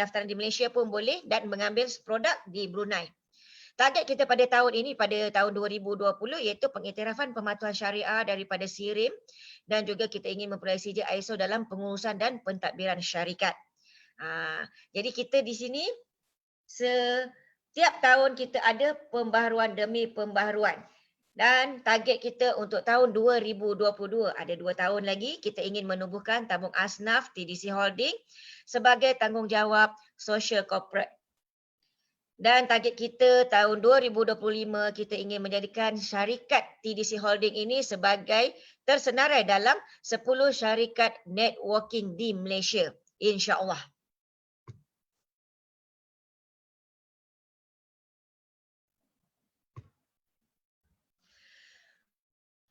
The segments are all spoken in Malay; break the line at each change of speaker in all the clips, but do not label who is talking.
pendaftaran di Malaysia pun boleh dan mengambil produk di Brunei. Target kita pada tahun ini, pada tahun 2020 iaitu pengiktirafan pematuhan syariah daripada SIRIM dan juga kita ingin memperoleh CJ ISO dalam pengurusan dan pentadbiran syarikat. Jadi kita di sini setiap tahun kita ada pembaharuan demi pembaharuan. Dan target kita untuk tahun 2022, ada 2 tahun lagi, kita ingin menubuhkan tabung asnaf TDC Holding sebagai tanggungjawab social corporate. Dan target kita tahun 2025 kita ingin menjadikan syarikat TDC Holding ini sebagai tersenarai dalam 10 syarikat networking di Malaysia, insya-Allah.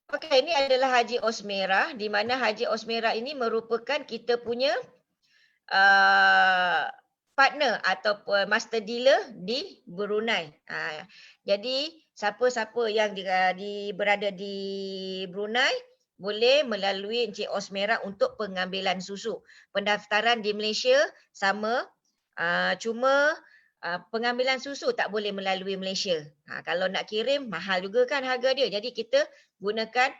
Okey, ini adalah Haji Osmera, di mana Haji Osmera ini merupakan kita punya partner ataupun master dealer di Brunei. Jadi siapa-siapa yang berada di Brunei boleh melalui Encik Osmera untuk pengambilan susu. Pendaftaran di Malaysia sama, cuma pengambilan susu tak boleh melalui Malaysia. Kalau nak kirim mahal juga kan harga dia. Jadi kita gunakan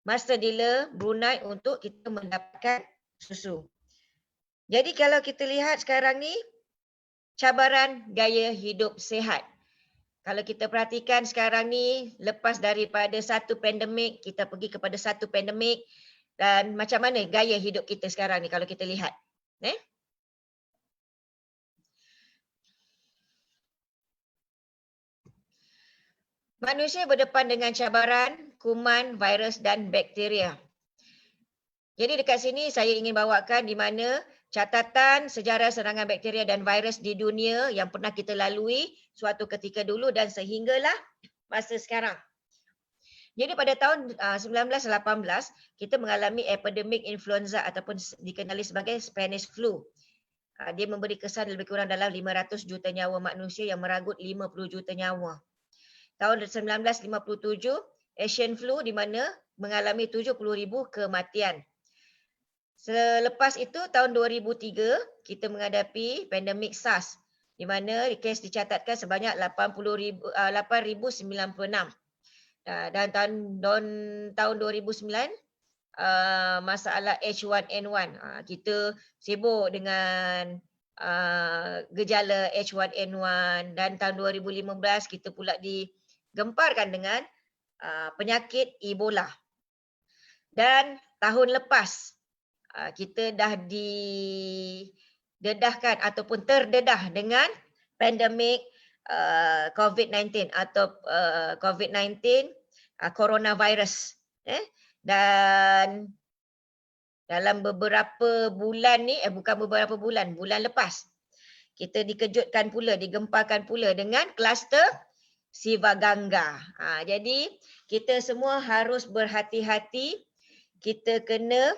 master dealer Brunei untuk kita mendapatkan susu. Jadi kalau kita lihat sekarang ni, cabaran gaya hidup sihat. Kalau kita perhatikan sekarang ni, lepas daripada satu pandemik, kita pergi kepada satu pandemik, dan macam mana gaya hidup kita sekarang ni kalau kita lihat. Manusia berdepan dengan cabaran, kuman, virus dan bakteria. Jadi dekat sini saya ingin bawakan di mana catatan sejarah serangan bakteria dan virus di dunia yang pernah kita lalui suatu ketika dulu dan sehinggalah masa sekarang. Jadi pada tahun 1918, kita mengalami epidemik influenza ataupun dikenali sebagai Spanish flu. Dia memberi kesan lebih kurang dalam 500 juta nyawa manusia yang meragut 50 juta nyawa. Tahun 1957, Asian flu di mana mengalami 70,000 kematian. Selepas itu tahun 2003 kita menghadapi pandemik SARS di mana kes dicatatkan sebanyak 8,096 dan tahun 2009 masalah H1N1 kita sibuk dengan gejala H1N1 dan tahun 2015 kita pula digemparkan dengan penyakit Ebola. Dan tahun lepas kita dah didedahkan ataupun terdedah dengan pandemik COVID-19 atau COVID-19 coronavirus. Dan dalam beberapa bulan ni, bulan lepas, kita dikejutkan pula, digemparkan pula dengan kluster Sivaganga. Jadi kita semua harus berhati-hati, kita kena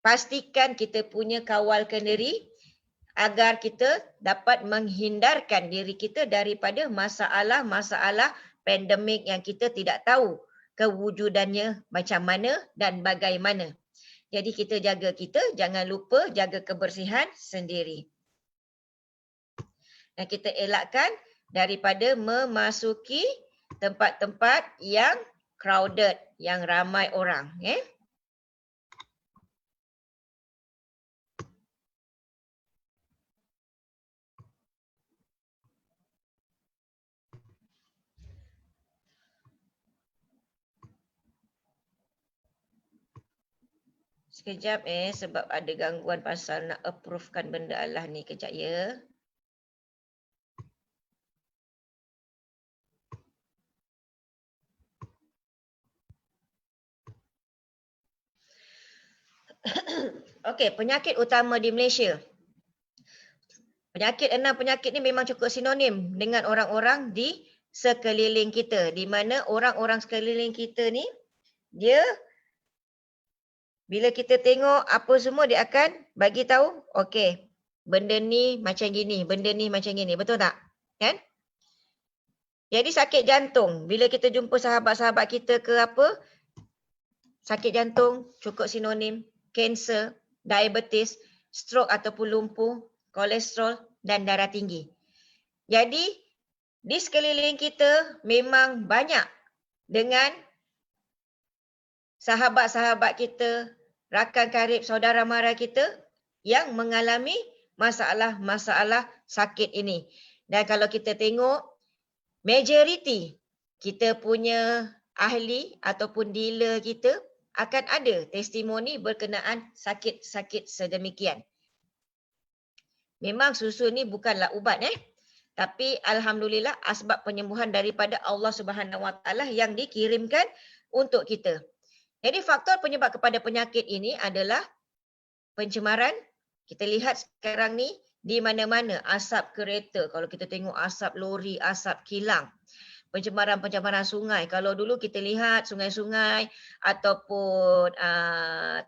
pastikan kita punya kawal kenduri agar kita dapat menghindarkan diri kita daripada masalah-masalah pandemik yang kita tidak tahu kewujudannya macam mana dan bagaimana. Jadi kita jaga jangan lupa jaga kebersihan sendiri. Dan kita elakkan daripada memasuki tempat-tempat yang crowded, yang ramai orang. Sekejap sebab ada gangguan pasal nak approvekan benda Allah ni. Kejap ya. Okey, penyakit utama di Malaysia. Enam penyakit ni memang cukup sinonim dengan orang-orang di sekeliling kita. Di mana orang-orang sekeliling kita ni, dia bila kita tengok apa semua dia akan bagi tahu, okey, benda ni macam gini, benda ni macam gini. Betul tak? Kan? Jadi sakit jantung, bila kita jumpa sahabat-sahabat kita ke apa, sakit jantung cukup sinonim, kanser, diabetes, stroke ataupun lumpuh, kolesterol dan darah tinggi. Jadi di sekeliling kita memang banyak dengan sahabat-sahabat kita, rakan karib, saudara mara kita yang mengalami masalah-masalah sakit ini. Dan kalau kita tengok, majoriti kita punya ahli ataupun dealer kita akan ada testimoni berkenaan sakit-sakit sedemikian. Memang susu ni bukanlah ubat tapi alhamdulillah asbab penyembuhan daripada Allah Subhanahu Wa Taala yang dikirimkan untuk kita. Jadi faktor penyebab kepada penyakit ini adalah pencemaran. Kita lihat sekarang ni di mana-mana asap kereta, kalau kita tengok asap lori, asap kilang. Pencemaran-pencemaran sungai. Kalau dulu kita lihat sungai-sungai ataupun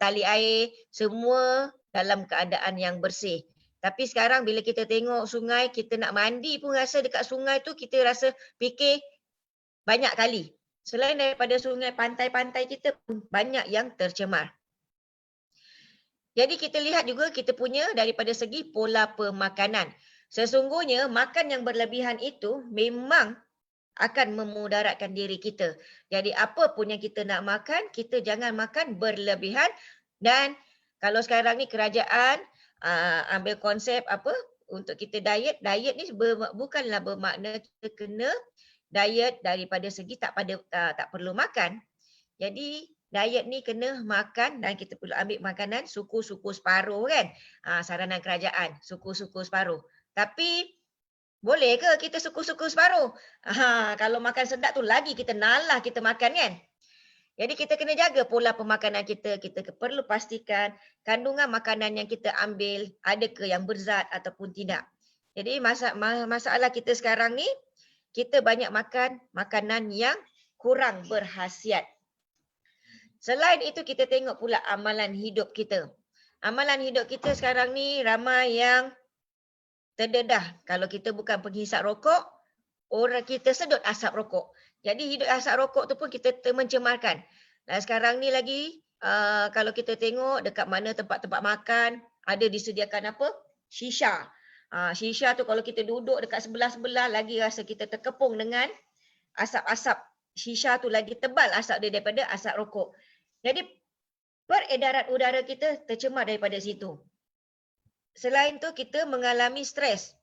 tali air, semua dalam keadaan yang bersih. Tapi sekarang bila kita tengok sungai, kita nak mandi pun rasa dekat sungai tu kita rasa fikir banyak kali. Selain daripada sungai, pantai-pantai kita pun banyak yang tercemar. Jadi kita lihat juga kita punya daripada segi pola pemakanan. Sesungguhnya makan yang berlebihan itu memang akan memudaratkan diri kita. Jadi apa pun yang kita nak makan, kita jangan makan berlebihan. Dan kalau sekarang ni kerajaan ambil konsep apa untuk kita diet. Diet ni bukanlah bermakna kita kena diet daripada segi tak perlu makan. Jadi diet ni kena makan dan kita perlu ambil makanan suku-suku separuh kan. Saranan kerajaan, suku-suku separuh. Tapi boleh ke kita suku-suku separuh? Kalau makan sedap tu lagi kita nalah kita makan kan. Jadi kita kena jaga pola pemakanan kita. Kita perlu pastikan kandungan makanan yang kita ambil adakah yang berzat ataupun tidak. Jadi masalah kita sekarang ni, kita banyak makan makanan yang kurang berkhasiat. Selain itu kita tengok pula amalan hidup kita. Amalan hidup kita sekarang ni ramai yang terdedah. Kalau kita bukan penghisap rokok, orang kita sedut asap rokok. Jadi hidup asap rokok tu pun kita mencemarkan. Dan sekarang ni lagi kalau kita tengok dekat mana tempat-tempat makan ada disediakan apa? Shisha. Shisha tu kalau kita duduk dekat sebelah-sebelah lagi rasa kita terkepung dengan asap-asap shisha tu, lagi tebal asap dia daripada asap rokok. Jadi peredaran udara kita tercemar daripada situ. Selain tu kita mengalami stres,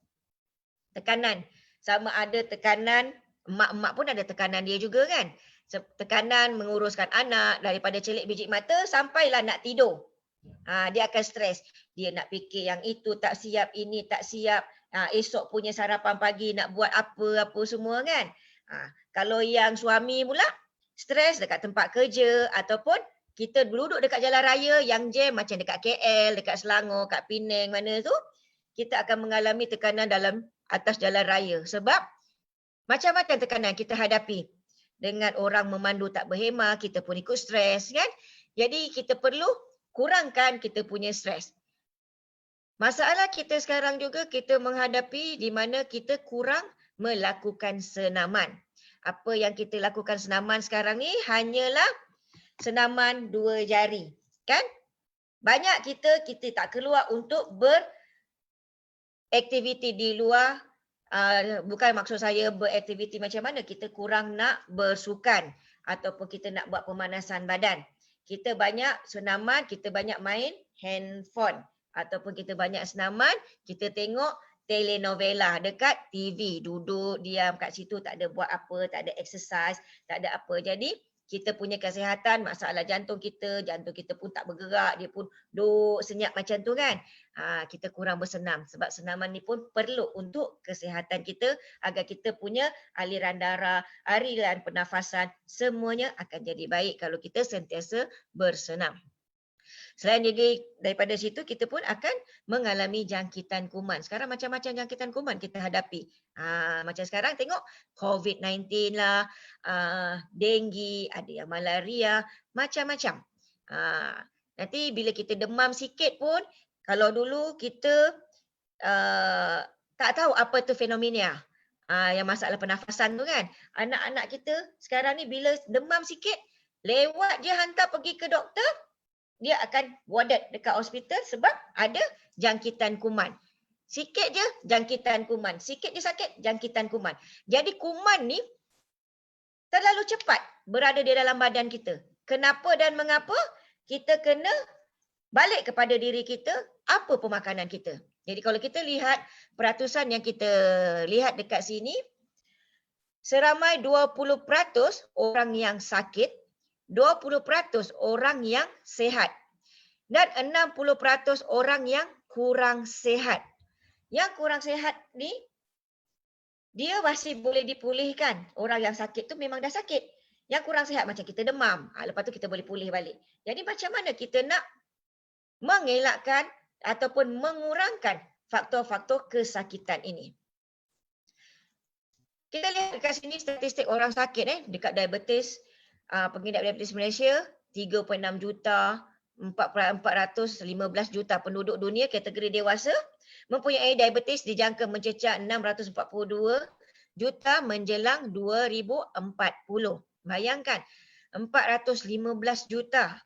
tekanan. Sama ada tekanan, emak-emak pun ada tekanan dia juga kan. Tekanan menguruskan anak daripada celik biji mata sampailah nak tidur. Dia akan stres. Dia nak fikir yang itu tak siap, ini tak siap. Esok punya sarapan pagi nak buat apa-apa semua kan. Kalau yang suami pula stres dekat tempat kerja ataupun kita duduk dekat jalan raya yang jam macam dekat KL, dekat Selangor, kat Penang mana tu, kita akan mengalami tekanan dalam atas jalan raya. Sebab macam-macam tekanan kita hadapi. Dengan orang memandu tak berhemah, kita pun ikut stres kan. Jadi kita perlu kurangkan kita punya stres. Masalah kita sekarang juga kita menghadapi di mana kita kurang melakukan senaman. Apa yang kita lakukan senaman sekarang ni hanyalah senaman 2 jari. Kan? Banyak kita tak keluar untuk beraktiviti di luar. Bukan maksud saya beraktiviti macam mana, kita kurang nak bersukan ataupun kita nak buat pemanasan badan. Kita banyak senaman, kita banyak main handphone ataupun kita banyak senaman, kita tengok telenovela dekat TV, duduk diam kat situ tak ada buat apa, tak ada exercise, tak ada apa. Jadi kita punya kesihatan, masalah jantung kita pun tak bergerak, dia pun duduk senyap macam tu kan. Kita kurang bersenam sebab senaman ni pun perlu untuk kesihatan kita agar kita punya aliran darah, aliran pernafasan semuanya akan jadi baik kalau kita sentiasa bersenam. Selain daripada situ kita pun akan mengalami jangkitan kuman. Sekarang macam-macam jangkitan kuman kita hadapi. Macam sekarang tengok COVID-19 lah, denggi, ada yang malaria, macam-macam. Nanti bila kita demam sikit pun, kalau dulu kita tak tahu apa tu fenomena. Yang masalah pernafasan tu kan. Anak-anak kita sekarang ni bila demam sikit, lewat je hantar pergi ke doktor, dia akan warded dekat hospital sebab ada jangkitan kuman. Sikit je jangkitan kuman. Sikit je sakit, jangkitan kuman. Jadi kuman ni terlalu cepat berada di dalam badan kita. Kenapa dan mengapa? Kita kena balik kepada diri kita, apa pemakanan kita. Jadi kalau kita lihat peratusan yang kita lihat dekat sini, seramai 20% orang yang sakit, 20% orang yang sihat dan 60% orang yang kurang sihat. Yang kurang sihat ni, dia masih boleh dipulihkan. Orang yang sakit tu memang dah sakit. Yang kurang sihat macam kita demam. Lepas tu kita boleh pulih balik. Jadi macam mana kita nak mengelakkan ataupun mengurangkan faktor-faktor kesakitan ini. Kita lihat dekat sini statistik orang sakit dekat diabetes, pengidap diabetes Malaysia 3.6 juta, 415 juta penduduk dunia kategori dewasa mempunyai diabetes dijangka mencecah 642 juta menjelang 2040. Bayangkan 415 juta.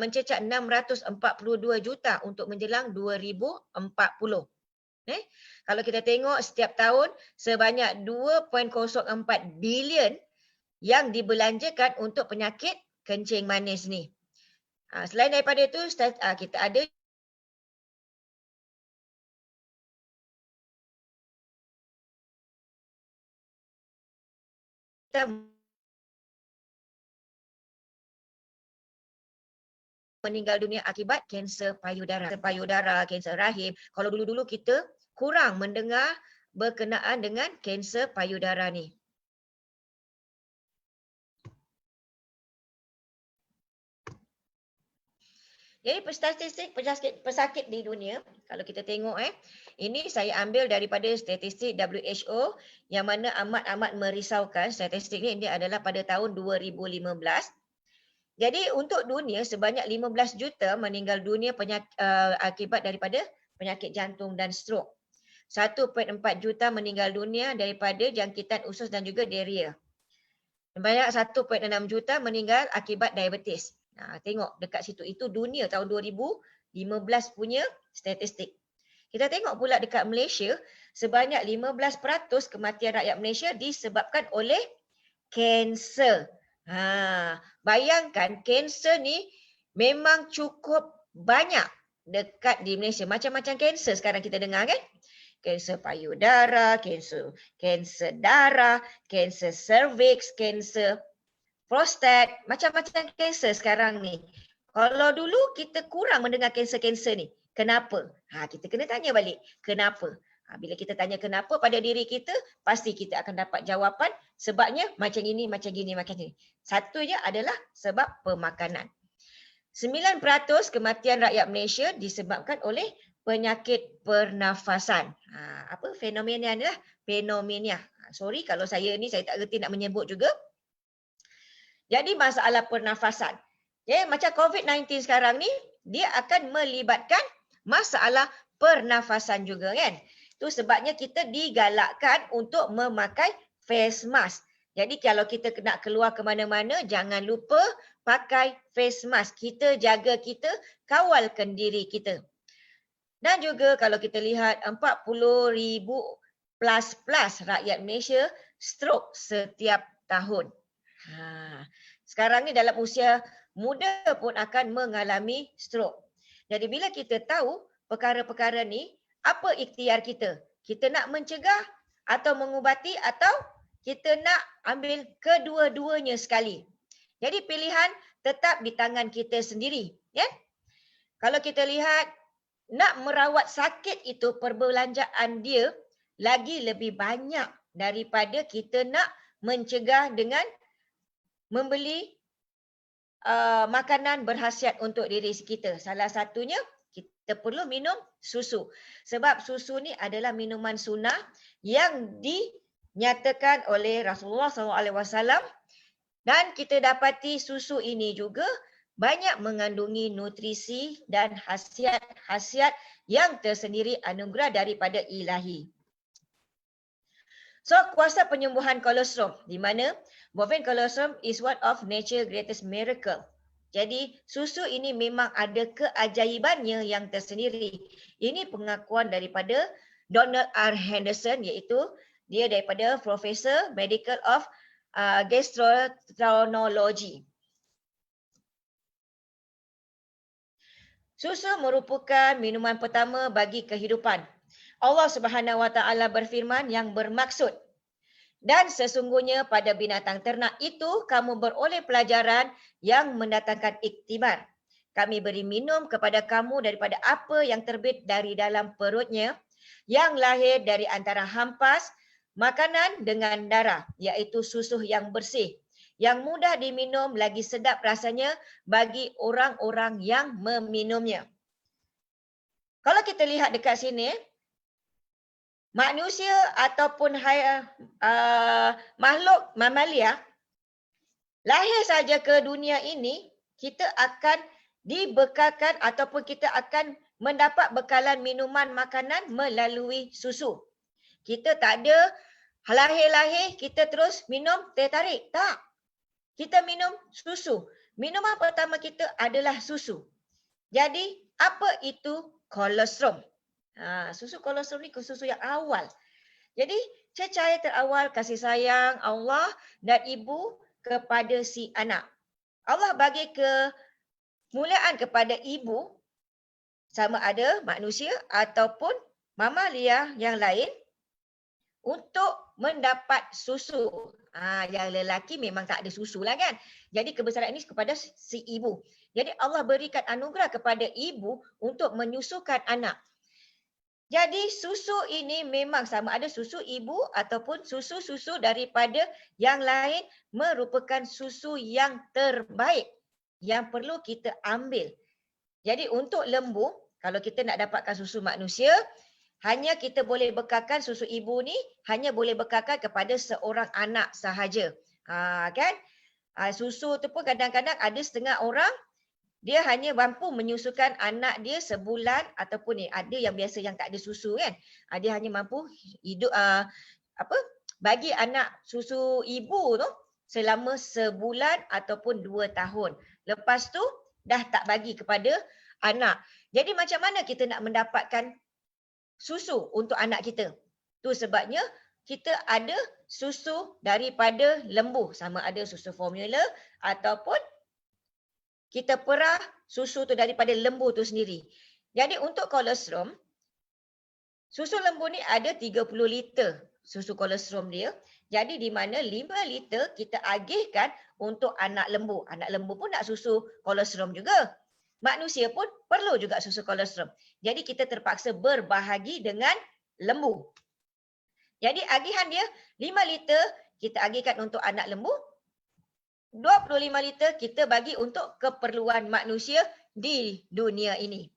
Mencecah 642 juta untuk menjelang 2040. Kalau kita tengok setiap tahun sebanyak 2.04 bilion yang dibelanjakan untuk penyakit kencing manis ni. Selain daripada itu, kita ada meninggal dunia akibat kanser payudara, kanser rahim. Kalau dulu-dulu kita kurang mendengar berkenaan dengan kanser payudara ni. Jadi statistik pesakit di dunia, kalau kita tengok ini saya ambil daripada statistik WHO yang mana amat-amat merisaukan. Statistik ni adalah pada tahun 2015. Jadi untuk dunia sebanyak 15 juta meninggal dunia akibat daripada penyakit jantung dan strok. 1.4 juta meninggal dunia daripada jangkitan usus dan juga diarrhea. Banyak 1.6 juta meninggal akibat diabetes. Tengok dekat situ, itu dunia tahun 2015 punya statistik. Kita tengok pula dekat Malaysia, sebanyak 15% kematian rakyat Malaysia disebabkan oleh kanser. Bayangkan kanser ni memang cukup banyak dekat di Malaysia. Macam-macam kanser sekarang kita dengar kan? Kanser payudara, kanser darah, kanser cervix, kanser prostat, macam-macam kanser sekarang ni. Kalau dulu kita kurang mendengar kanser-kanser ni, kenapa? Kita kena tanya balik, kenapa? Bila kita tanya kenapa pada diri kita, pasti kita akan dapat jawapan sebabnya macam ini, macam gini, macam ni. Satunya adalah sebab pemakanan. 9% kematian rakyat Malaysia disebabkan oleh penyakit pernafasan. Apa fenomena ni lah? Fenomena. Sorry kalau saya tak reti nak menyebut juga. Jadi masalah pernafasan. Macam COVID-19 sekarang ni, dia akan melibatkan masalah pernafasan juga kan. Itu sebabnya kita digalakkan untuk memakai face mask. Jadi kalau kita nak keluar ke mana-mana, jangan lupa pakai face mask. Kita jaga kita, kawalkan diri kita. Dan juga kalau kita lihat 40,000 plus rakyat Malaysia stroke setiap tahun. Sekarang ni dalam usia muda pun akan mengalami stroke. Jadi bila kita tahu perkara-perkara ni, apa ikhtiar kita? Kita nak mencegah atau mengubati atau kita nak ambil kedua-duanya sekali. Jadi pilihan tetap di tangan kita sendiri. Ya? Kalau kita lihat nak merawat sakit itu perbelanjaan dia lagi lebih banyak daripada kita nak mencegah dengan membeli makanan berkhasiat untuk diri kita. Salah satunya kita perlu minum susu. Sebab susu ni adalah minuman sunnah yang dinyatakan oleh Rasulullah SAW dan kita dapati susu ini juga banyak mengandungi nutrisi dan khasiat-khasiat yang tersendiri anugerah daripada ilahi. So, kuasa penyembuhan kolesterol di mana bovine cholesterol is one of nature's greatest miracle. Jadi susu ini memang ada keajaibannya yang tersendiri. Ini pengakuan daripada Donald R. Henderson, iaitu dia daripada Profesor Medical of Gastroenterology. Susu merupakan minuman pertama bagi kehidupan. Allah Subhanahu Wa Taala berfirman yang bermaksud, dan sesungguhnya pada binatang ternak itu kamu beroleh pelajaran yang mendatangkan iktibar. Kami beri minum kepada kamu daripada apa yang terbit dari dalam perutnya, yang lahir dari antara hampas, makanan dengan darah, iaitu susu yang bersih, yang mudah diminum lagi sedap rasanya bagi orang-orang yang meminumnya. Kalau kita lihat dekat sini, manusia ataupun makhluk mamalia lahir saja ke dunia ini, kita akan dibekalkan ataupun kita akan mendapat bekalan minuman makanan melalui susu. Kita tak ada lahir-lahir kita terus minum teh tarik. Tak. Kita minum susu. Minuman pertama kita adalah susu. Jadi apa itu kolostrum? Susu kolostrum ni susu yang awal. Jadi cecair terawal kasih sayang Allah dan ibu kepada si anak. Allah bagi kemuliaan kepada ibu, sama ada manusia ataupun mamalia yang lain, untuk mendapat susu. Yang lelaki memang tak ada susu lah kan. Jadi kebesaran ini kepada si ibu. Jadi Allah berikan anugerah kepada ibu untuk menyusukan anak. Jadi susu ini memang sama ada susu ibu ataupun susu-susu daripada yang lain merupakan susu yang terbaik yang perlu kita ambil. Jadi untuk lembu, kalau kita nak dapatkan susu manusia, hanya kita boleh bekalkan susu ibu ni, hanya boleh bekalkan kepada seorang anak sahaja. Kan? Susu tu pun kadang-kadang ada setengah orang, dia hanya mampu menyusukan anak dia sebulan ataupun ni ada yang biasa yang tak ada susu kan. Dia hanya mampu hidup bagi anak susu ibu tu selama sebulan ataupun 2 tahun. Lepas tu dah tak bagi kepada anak. Jadi macam mana kita nak mendapatkan susu untuk anak kita? Tu sebabnya kita ada susu daripada lembu, sama ada susu formula ataupun kita perah susu tu daripada lembu tu sendiri. Jadi untuk kolostrum, susu lembu ni ada 30 liter susu kolostrum dia. Jadi di mana 5 liter kita agihkan untuk anak lembu. Anak lembu pun nak susu kolostrum juga. Manusia pun perlu juga susu kolostrum. Jadi kita terpaksa berbahagi dengan lembu. Jadi agihan dia 5 liter kita agihkan untuk anak lembu. 25 liter kita bagi untuk keperluan manusia di dunia ini.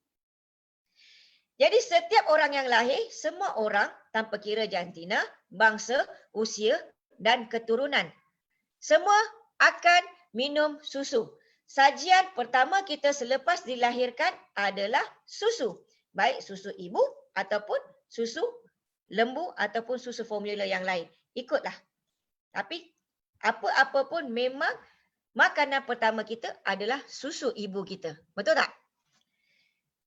Jadi setiap orang yang lahir, semua orang tanpa kira jantina, bangsa, usia dan keturunan, semua akan minum susu. Sajian pertama kita selepas dilahirkan adalah susu. Baik susu ibu ataupun susu lembu ataupun susu formula yang lain. Ikutlah. Tapi apa-apa pun memang makanan pertama kita adalah susu ibu kita. Betul tak?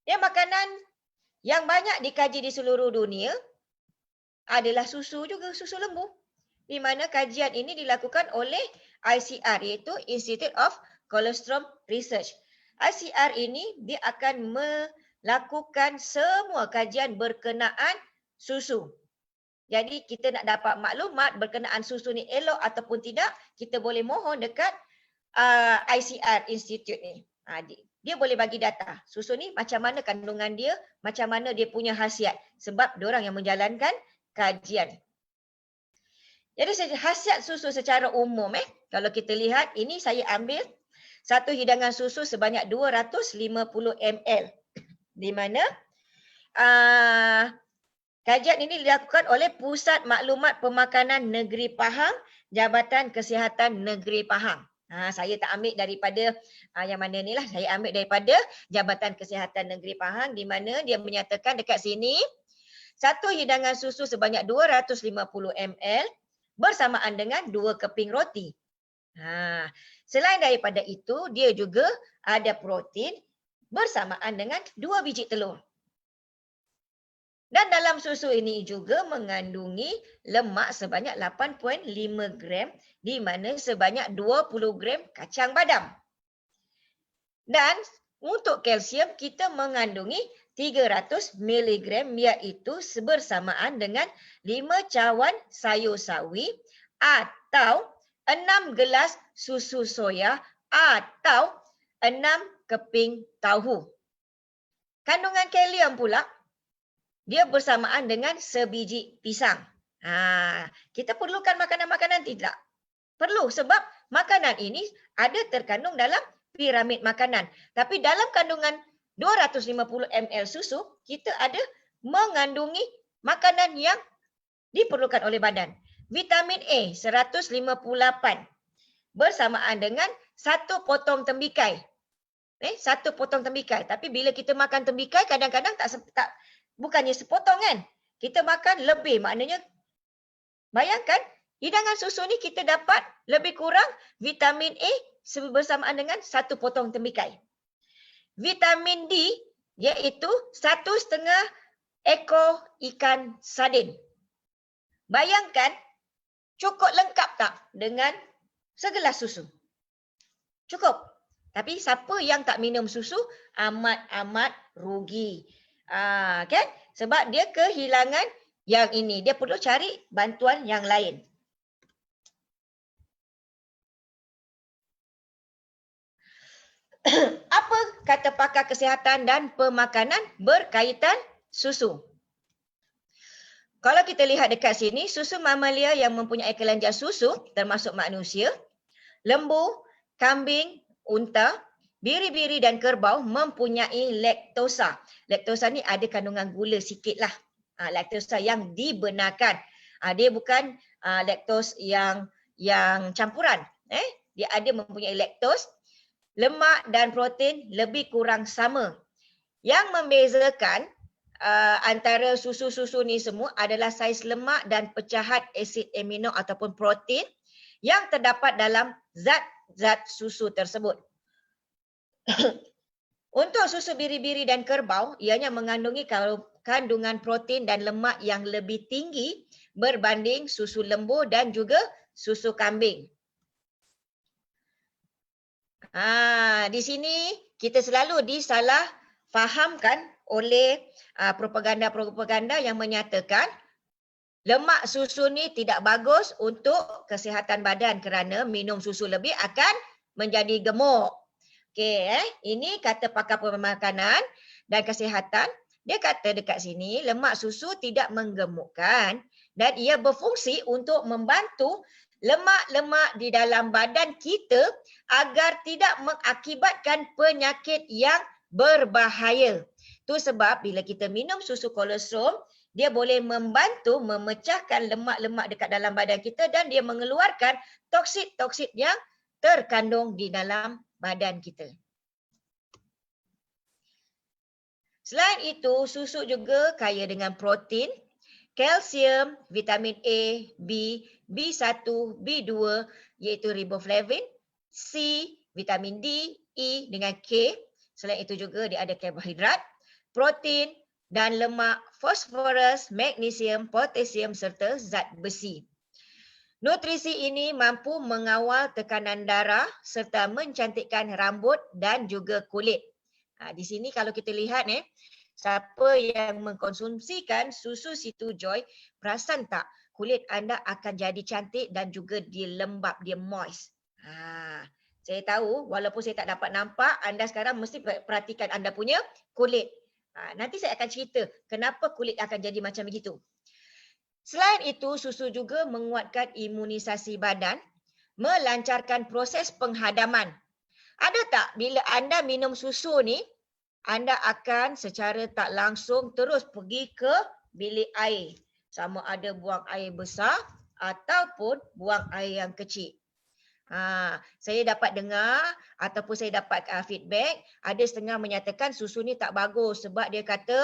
Makanan yang banyak dikaji di seluruh dunia adalah susu juga, susu lembu. Di mana kajian ini dilakukan oleh ICR, iaitu Institute of Colostrum Research. ICR ini dia akan melakukan semua kajian berkenaan susu. Jadi kita nak dapat maklumat berkenaan susu ni elok ataupun tidak, kita boleh mohon dekat ICR Institute ni. Dia boleh bagi data. Susu ni macam mana kandungan dia, macam mana dia punya khasiat. Sebab diorang yang menjalankan kajian. Jadi khasiat susu secara umum, kalau kita lihat, ini saya ambil satu hidangan susu sebanyak 250 ml. Di mana kajian ini dilakukan oleh Pusat Maklumat Pemakanan Negeri Pahang, Jabatan Kesihatan Negeri Pahang. Saya tak ambil daripada yang mana ni lah. Saya ambil daripada Jabatan Kesihatan Negeri Pahang, di mana dia menyatakan dekat sini, satu hidangan susu sebanyak 250 ml bersamaan dengan 2 keping roti. Selain daripada itu, dia juga ada protein bersamaan dengan 2 biji telur. Dan dalam susu ini juga mengandungi lemak sebanyak 8.5 gram di mana sebanyak 20 gram kacang badam. Dan untuk kalsium kita mengandungi 300 mg iaitu bersamaan dengan 5 cawan sayur sawi atau 6 gelas susu soya atau 6 keping tahu. Kandungan kalium pula dia bersamaan dengan sebiji pisang. Kita perlukan makanan-makanan tidak? Perlu sebab makanan ini ada terkandung dalam piramid makanan. Tapi dalam kandungan 250 ml susu, kita ada mengandungi makanan yang diperlukan oleh badan. Vitamin A 158 bersamaan dengan 1 potong tembikai. Satu potong tembikai. Tapi bila kita makan tembikai kadang-kadang bukannya sepotong kan. Kita makan lebih. Maknanya bayangkan hidangan susu ni kita dapat lebih kurang vitamin A bersamaan dengan 1 potong tembikai. Vitamin D iaitu 1,5 ekor ikan sardin. Bayangkan cukup lengkap tak dengan segelas susu? Cukup. Tapi siapa yang tak minum susu amat-amat rugi. Kan? Sebab dia kehilangan yang ini. Dia perlu cari bantuan yang lain. Apa kata pakar kesihatan dan pemakanan berkaitan susu? Kalau kita lihat dekat sini, susu mamalia yang mempunyai kelenjar susu termasuk manusia, lembu, kambing, unta, biri-biri dan kerbau mempunyai laktosa. Laktosa ni ada kandungan gula sikit lah. Laktosa yang dibenarkan. Dia bukan laktos yang campuran. Dia ada mempunyai laktos. Lemak dan protein lebih kurang sama. Yang membezakan antara susu-susu ni semua adalah saiz lemak dan pecahan asid amino ataupun protein yang terdapat dalam zat-zat susu tersebut. Untuk susu biri-biri dan kerbau, ianya mengandungi kandungan protein dan lemak yang lebih tinggi berbanding susu lembu dan juga susu kambing. Di sini kita selalu disalah fahamkan oleh propaganda-propaganda yang menyatakan lemak susu ni tidak bagus untuk kesihatan badan kerana minum susu lebih akan menjadi gemuk. Ini kata pakar pemakanan dan kesihatan. Dia kata dekat sini lemak susu tidak menggemukkan dan ia berfungsi untuk membantu lemak-lemak di dalam badan kita agar tidak mengakibatkan penyakit yang berbahaya. Itu sebab bila kita minum susu kolostrum, dia boleh membantu memecahkan lemak-lemak dekat dalam badan kita dan dia mengeluarkan toksid-toksid yang terkandung di dalam badan kita. Selain itu, susu juga kaya dengan protein, kalsium, vitamin A, B, B1, B2 iaitu riboflavin, C, vitamin D, E dengan K. Selain itu juga dia ada karbohidrat, protein dan lemak, fosforus, magnesium, potasium serta zat besi. Nutrisi ini mampu mengawal tekanan darah serta mencantikkan rambut dan juga kulit. Di sini kalau kita lihat siapa yang mengkonsumsikan susu Situ Joy, perasan tak kulit anda akan jadi cantik dan juga dia lembap, dia moist. Saya tahu walaupun saya tak dapat nampak, anda sekarang mesti perhatikan anda punya kulit. Nanti saya akan cerita kenapa kulit akan jadi macam begitu. Selain itu, susu juga menguatkan imunisasi badan, melancarkan proses penghadaman. Ada tak bila anda minum susu ni, anda akan secara tak langsung terus pergi ke bilik air. Sama ada buang air besar ataupun buang air yang kecil. Saya dapat dengar ataupun saya dapat feedback, ada setengah menyatakan susu ni tak bagus sebab dia kata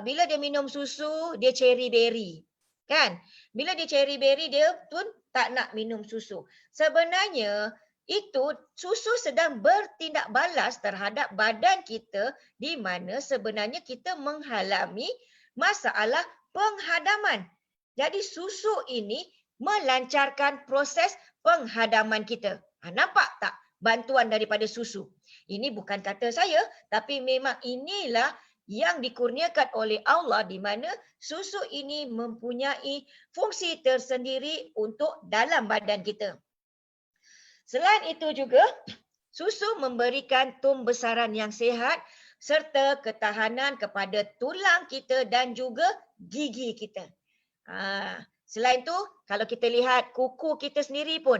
bila dia minum susu, dia cherry berry. Kan? Bila dia cherry berry, dia pun tak nak minum susu. Sebenarnya, itu susu sedang bertindak balas terhadap badan kita di mana sebenarnya kita mengalami masalah penghadaman. Jadi susu ini melancarkan proses penghadaman kita. Nampak tak bantuan daripada susu? Ini bukan kata saya, tapi memang inilah yang dikurniakan oleh Allah di mana susu ini mempunyai fungsi tersendiri untuk dalam badan kita. Selain itu juga, susu memberikan tumbesaran yang sihat serta ketahanan kepada tulang kita dan juga gigi kita. Selain itu, kalau kita lihat kuku kita sendiri pun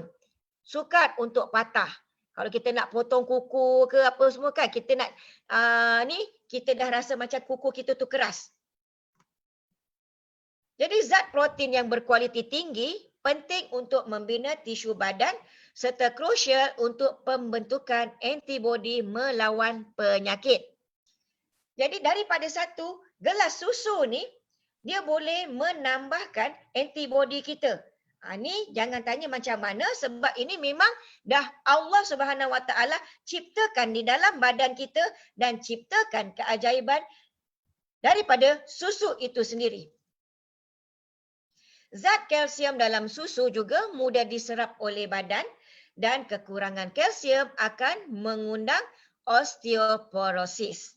sukar untuk patah. Kalau kita nak potong kuku ke apa semua kan, kita nak kita dah rasa macam kuku kita tu keras. Jadi zat protein yang berkualiti tinggi penting untuk membina tisu badan serta krusial untuk pembentukan antibodi melawan penyakit. Jadi daripada satu gelas susu ni, dia boleh menambahkan antibodi kita. Ni jangan tanya macam mana sebab ini memang dah Allah Subhanahu Wa Taala ciptakan di dalam badan kita dan ciptakan keajaiban daripada susu itu sendiri. Zat kalsium dalam susu juga mudah diserap oleh badan dan kekurangan kalsium akan mengundang osteoporosis.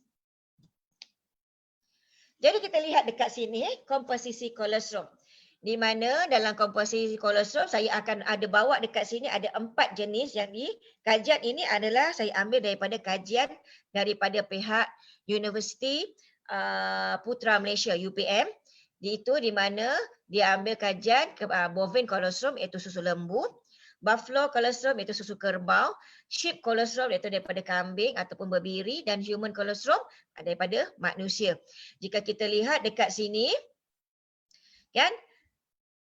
Jadi kita lihat dekat sini komposisi kolesterol. Di mana dalam komposisi kolesterol saya akan ada bawa dekat sini ada 4 jenis yang kajian ini adalah saya ambil daripada kajian daripada pihak Universiti Putra Malaysia UPM. Itu di mana dia ambil kajian bovine kolesterol iaitu susu lembu, buffalo kolesterol iaitu susu kerbau, sheep kolesterol iaitu daripada kambing ataupun berbiri dan human kolesterol daripada manusia. Jika kita lihat dekat sini kan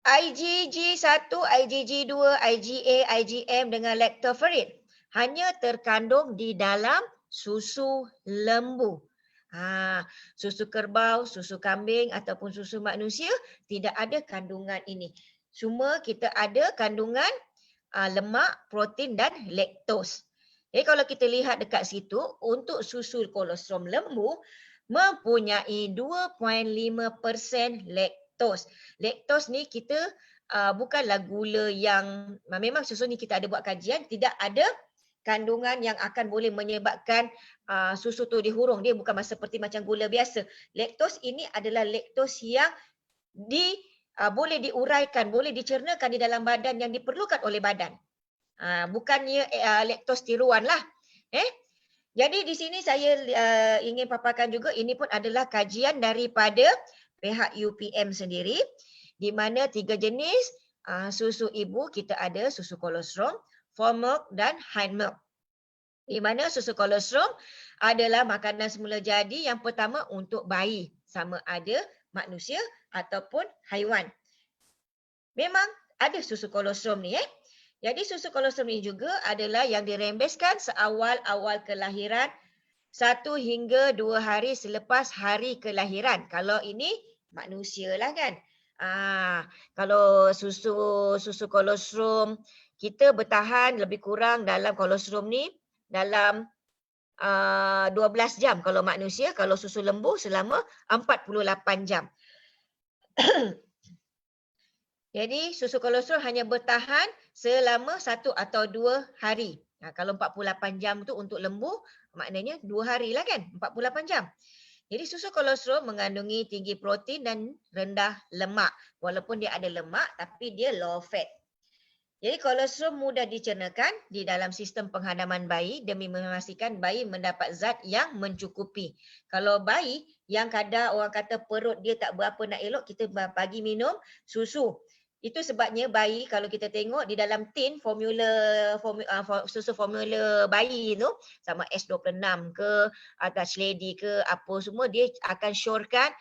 IgG1, IgG2, IgA, IgM dengan lactoferrin hanya terkandung di dalam susu lembu. Susu kerbau, susu kambing ataupun susu manusia tidak ada kandungan ini. Cuma kita ada kandungan lemak, protein dan laktos. Jadi kalau kita lihat dekat situ untuk susu kolesterol lembu mempunyai 2.5% laktos. Laktos ni kita bukanlah gula yang memang susu ni kita ada buat kajian tidak ada kandungan yang akan boleh menyebabkan susu tu dihurung. Dia bukan seperti macam gula biasa. Laktos ini adalah laktos yang boleh diuraikan, boleh dicernakan di dalam badan yang diperlukan oleh badan. Bukannya laktos tiruan lah. Jadi di sini saya ingin paparkan juga ini pun adalah kajian daripada pihak UPM sendiri di mana 3 jenis susu ibu kita ada susu kolesterol, full milk dan hind milk. Di mana susu kolesterol adalah makanan semula jadi yang pertama untuk bayi sama ada manusia ataupun haiwan. Memang ada susu kolesterol ni Jadi susu kolesterol ni juga adalah yang dirembeskan seawal-awal kelahiran 1 hingga 2 hari selepas hari kelahiran. Kalau ini manusia lah kan. Kalau susu kolesterol kita bertahan lebih kurang dalam kolesterol ni dalam 12 jam kalau manusia, kalau susu lembu selama 48 jam. Jadi susu kolesterol hanya bertahan selama 1 atau 2 hari. Kalau 48 jam tu untuk lembu maknanya 2 hari lah kan, 48 jam. Jadi susu kolesterol mengandungi tinggi protein dan rendah lemak. Walaupun dia ada lemak tapi dia low fat. Jadi kolesterol mudah dicernakan di dalam sistem penghadaman bayi demi memastikan bayi mendapat zat yang mencukupi. Kalau bayi yang kadar orang kata perut dia tak berapa nak elok, kita bagi minum susu. Itu sebabnya bayi kalau kita tengok di dalam tin susu formula bayi tu sama S26 ke Touch Lady ke apa semua dia akan syorkan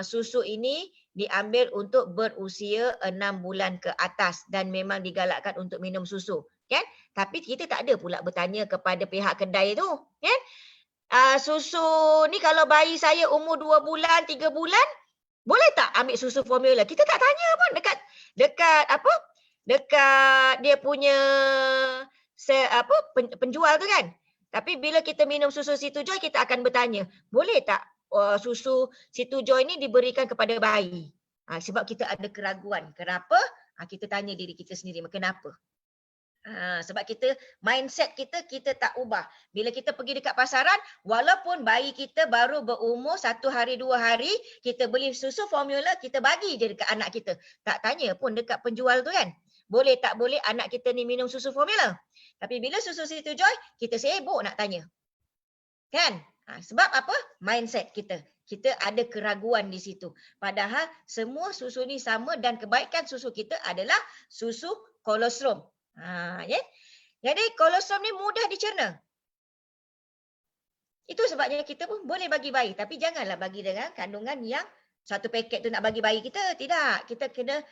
susu ini diambil untuk berusia 6 bulan ke atas dan memang digalakkan untuk minum susu kan. Tapi kita tak ada pula bertanya kepada pihak kedai tu kan. Susu ni kalau bayi saya umur 2 bulan 3 bulan boleh tak ambil susu formula? Kita tak tanya pun dekat dia punya penjual tu kan. Tapi bila kita minum susu Situ Joy, kita akan bertanya, boleh tak susu Situ Joy ni diberikan kepada bayi? Sebab kita ada keraguan. Kenapa? Kita tanya diri kita sendiri, kenapa? Sebab mindset kita tak ubah. Bila kita pergi dekat pasaran, walaupun bayi kita baru berumur 1 hari 2 hari, kita beli susu formula, kita bagi je dekat anak kita. Tak tanya pun dekat penjual tu kan. Boleh tak boleh anak kita ni minum susu formula? Tapi bila susu Situ Joy, kita sibuk nak tanya. Kan? Sebab apa? Mindset kita. Kita ada keraguan di situ. Padahal semua susu ni sama dan kebaikan susu kita adalah susu kolostrum. Ya? Jadi kolostrum ni mudah dicerna. Itu sebabnya kita pun boleh bagi bayi. Tapi janganlah bagi dengan kandungan yang satu paket tu nak bagi bayi kita. Tidak. Kita kena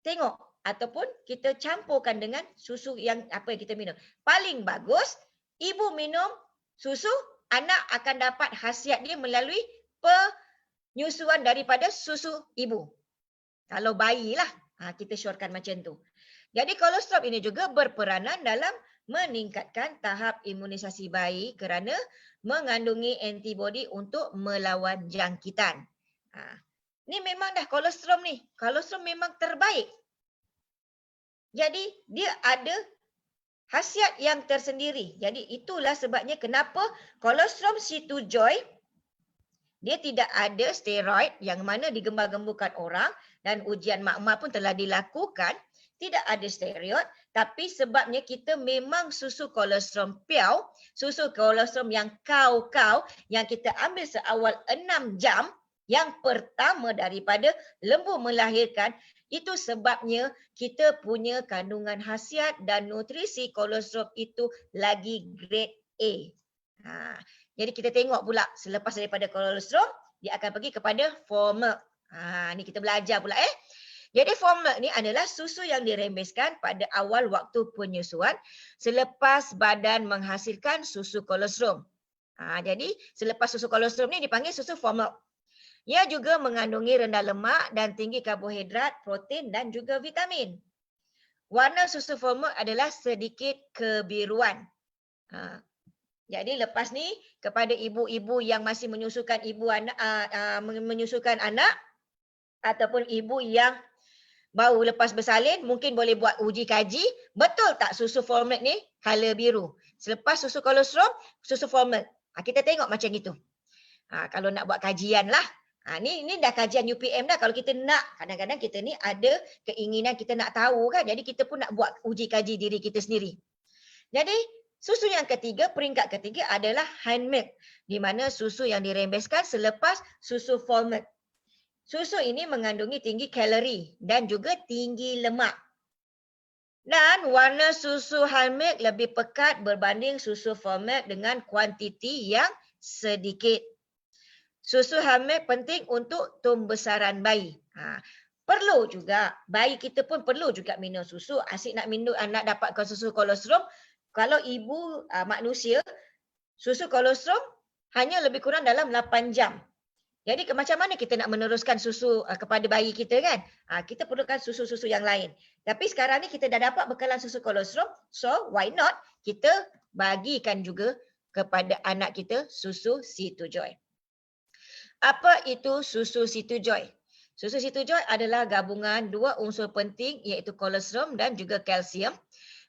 tengok. Ataupun kita campurkan dengan susu yang apa yang kita minum. Paling bagus, ibu minum susu, anak akan dapat khasiat dia melalui penyusuan daripada susu ibu. Kalau bayi lah, kita syorkan macam tu. Jadi kolostrum ini juga berperanan dalam meningkatkan tahap imunisasi bayi kerana mengandungi antibodi untuk melawan jangkitan. Ni memang dah kolostrum ni. Kolostrum memang terbaik. Jadi dia ada khasiat yang tersendiri. Jadi itulah sebabnya kenapa kolostrum Situ Joy dia tidak ada steroid yang mana digembar-gemburkan orang dan ujian makmal pun telah dilakukan. Tidak ada steroid, tapi sebabnya kita memang susu kolostrum pure, susu kolostrum yang kau-kau yang kita ambil seawal 6 jam yang pertama daripada lembu melahirkan, itu sebabnya kita punya kandungan khasiat dan nutrisi kolostrum itu lagi grade A. Jadi kita tengok pula selepas daripada kolostrum, dia akan pergi kepada formula. Ni kita belajar pula Jadi formula ni adalah susu yang dirembeskan pada awal waktu penyusuan selepas badan menghasilkan susu kolostrum. Jadi selepas susu kolostrum ni dipanggil susu formula. Ia juga mengandungi rendah lemak dan tinggi karbohidrat, protein dan juga vitamin. Warna susu formula adalah sedikit kebiruan. Jadi lepas ni kepada ibu-ibu yang masih menyusukan menyusukan anak ataupun ibu yang baru lepas bersalin, mungkin boleh buat uji kaji, betul tak susu formula ni color biru. Selepas susu kolostrum, susu formula. Kita tengok macam itu. Kalau nak buat kajian lah. Ni dah kajian UPM dah. Kalau kita nak, kadang-kadang kita ni ada keinginan kita nak tahu kan. Jadi kita pun nak buat uji kaji diri kita sendiri. Jadi susu yang ketiga, peringkat ketiga adalah hand milk. Di mana susu yang dirembeskan selepas susu formula. Susu ini mengandungi tinggi kalori dan juga tinggi lemak. Dan warna susu whole milk lebih pekat berbanding susu full milk dengan kuantiti yang sedikit. Susu whole milk penting untuk tumbesaran bayi. Perlu juga, bayi kita pun perlu juga minum susu. Asyik nak dapatkan susu kolostrum. Kalau ibu manusia, susu kolostrum hanya lebih kurang dalam 8 jam. Jadi macam mana kita nak meneruskan susu kepada bayi kita kan? Kita perlukan susu-susu yang lain. Tapi sekarang ni kita dah dapat bekalan susu kolostrum. So why not kita bagikan juga kepada anak kita susu Situ Joy. Apa itu susu Situ Joy? Susu Situ Joy adalah gabungan dua unsur penting iaitu kolostrum dan juga kalsium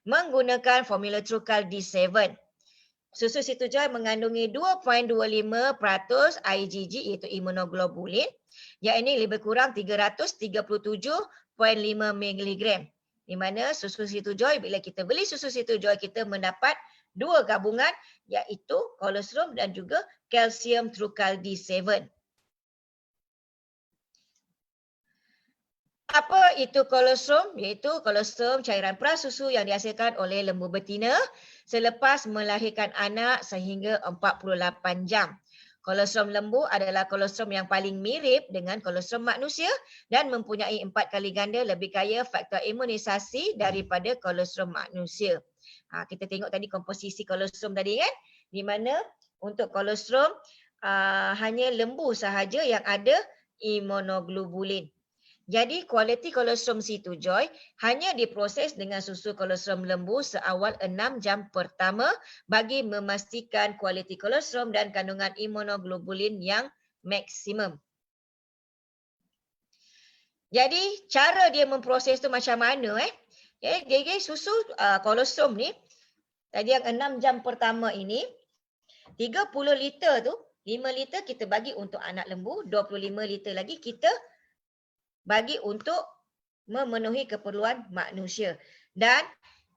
menggunakan formula Trucal D7. Susu Situ Joy mengandungi 2.25% IgG iaitu imunoglobulin yang ini lebih kurang 337.5 mg. Di mana susu Situ Joy, bila kita beli susu Situ Joy kita mendapat dua gabungan iaitu kolostrum dan juga kalsium Trucal D7. Apa itu kolostrum? Iaitu kolostrum cairan prasusu yang dihasilkan oleh lembu betina selepas melahirkan anak sehingga 48 jam. Kolostrum lembu adalah kolostrum yang paling mirip dengan kolostrum manusia dan mempunyai 4 kali ganda lebih kaya faktor imunisasi daripada kolostrum manusia. Kita tengok tadi komposisi kolostrum tadi kan, di mana untuk kolostrum hanya lembu sahaja yang ada imunoglobulin. Jadi kualiti kolostrum situ Joy hanya diproses dengan susu kolostrum lembu seawal 6 jam pertama bagi memastikan kualiti kolostrum dan kandungan imunoglobulin yang maksimum. Jadi cara dia memproses tu macam mana Dia susu kolostrum ni tadi yang 6 jam pertama ini 30 liter tu 5 liter kita bagi untuk anak lembu, 25 liter lagi kita bagi untuk memenuhi keperluan manusia. Dan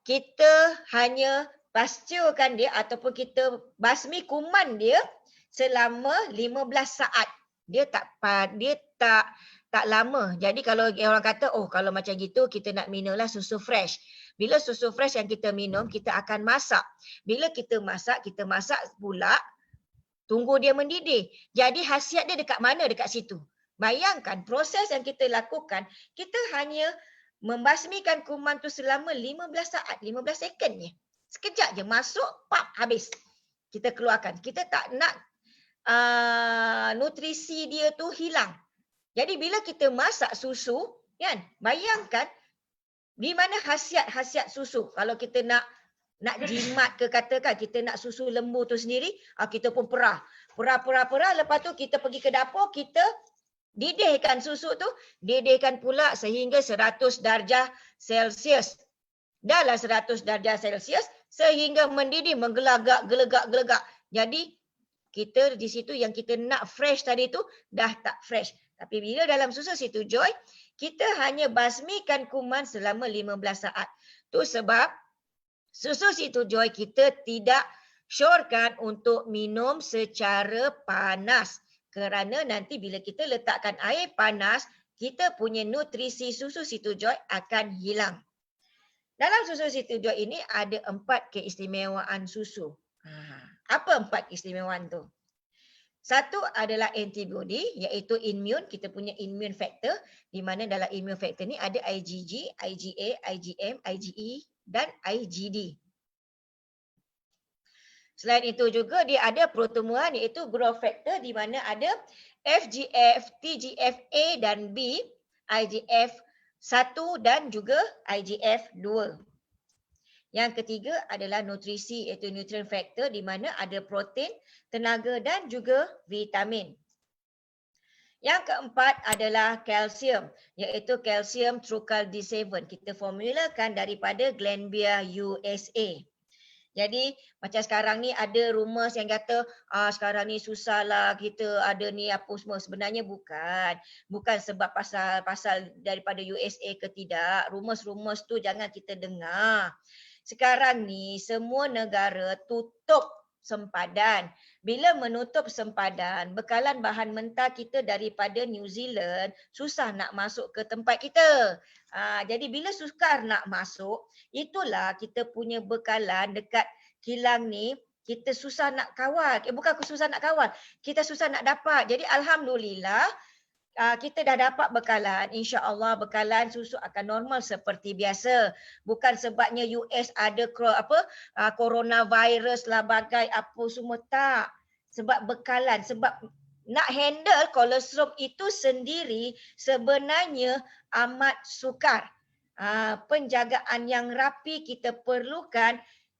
kita hanya pastikan dia ataupun kita basmi kuman dia selama 15 saat. Dia tak lama. Jadi kalau orang kata kalau macam gitu kita nak minumlah susu fresh. Bila susu fresh yang kita minum kita akan masak. Bila kita masak pula tunggu dia mendidih. Jadi khasiat dia dekat mana? Dekat situ. Bayangkan proses yang kita lakukan, kita hanya membasmikan kuman tu selama 15 saat, 15 second je. Sekejap je masuk, pap, habis. Kita keluarkan. Kita tak nak nutrisi dia tu hilang. Jadi bila kita masak susu, kan, bayangkan di mana khasiat susu. Kalau kita nak jimat ke katakan kita nak susu lembu tu sendiri, kita pun perah, lepas tu kita pergi ke dapur, kita didihkan susu tu, didihkan pula sehingga 100 darjah Celsius. Dahlah 100 darjah Celsius sehingga mendidih, menggelegak. Jadi kita di situ yang kita nak fresh tadi tu dah tak fresh. Tapi bila dalam susu situ Joy, kita hanya basmikan kuman selama 15 saat. Tu sebab susu situ Joy kita tidak syorkan untuk minum secara panas. Kerana nanti bila kita letakkan air panas, kita punya nutrisi susu situ Joy akan hilang. Dalam susu situ Joy ini ada 4 keistimewaan susu. Apa 4 keistimewaan tu? Satu adalah antibody, iaitu immune, kita punya immune factor, di mana dalam immune factor ni ada IgG, IgA, IgM, IgE dan IgD. Selain itu juga dia ada pertemuan iaitu growth factor di mana ada FGF, TGF-A dan B, IGF-1 dan juga IGF-2. Yang ketiga adalah nutrisi iaitu nutrient factor di mana ada protein, tenaga dan juga vitamin. Yang keempat adalah kalsium iaitu kalsium Trucal D7. Kita formulakan daripada Glanbia USA. Jadi macam sekarang ni ada rumours yang kata sekarang ni susahlah kita ada ni apa semua. Sebenarnya bukan sebab pasal daripada USA ke tidak. Rumours tu jangan kita dengar. Sekarang ni semua negara tutup sempadan. Bila menutup sempadan, bekalan bahan mentah kita daripada New Zealand susah nak masuk ke tempat kita. Jadi bila sukar nak masuk, itulah kita punya bekalan dekat kilang ni, kita susah nak kawal. Bukan susah nak kawal, kita susah nak dapat. Jadi alhamdulillah, kita dah dapat bekalan. InsyaAllah bekalan susu akan normal seperti biasa. Bukan sebabnya US ada coronavirus lah bagai apa semua. Tak. Sebab bekalan. Sebab nak handle kolostrum itu sendiri sebenarnya amat sukar. Penjagaan yang rapi kita perlukan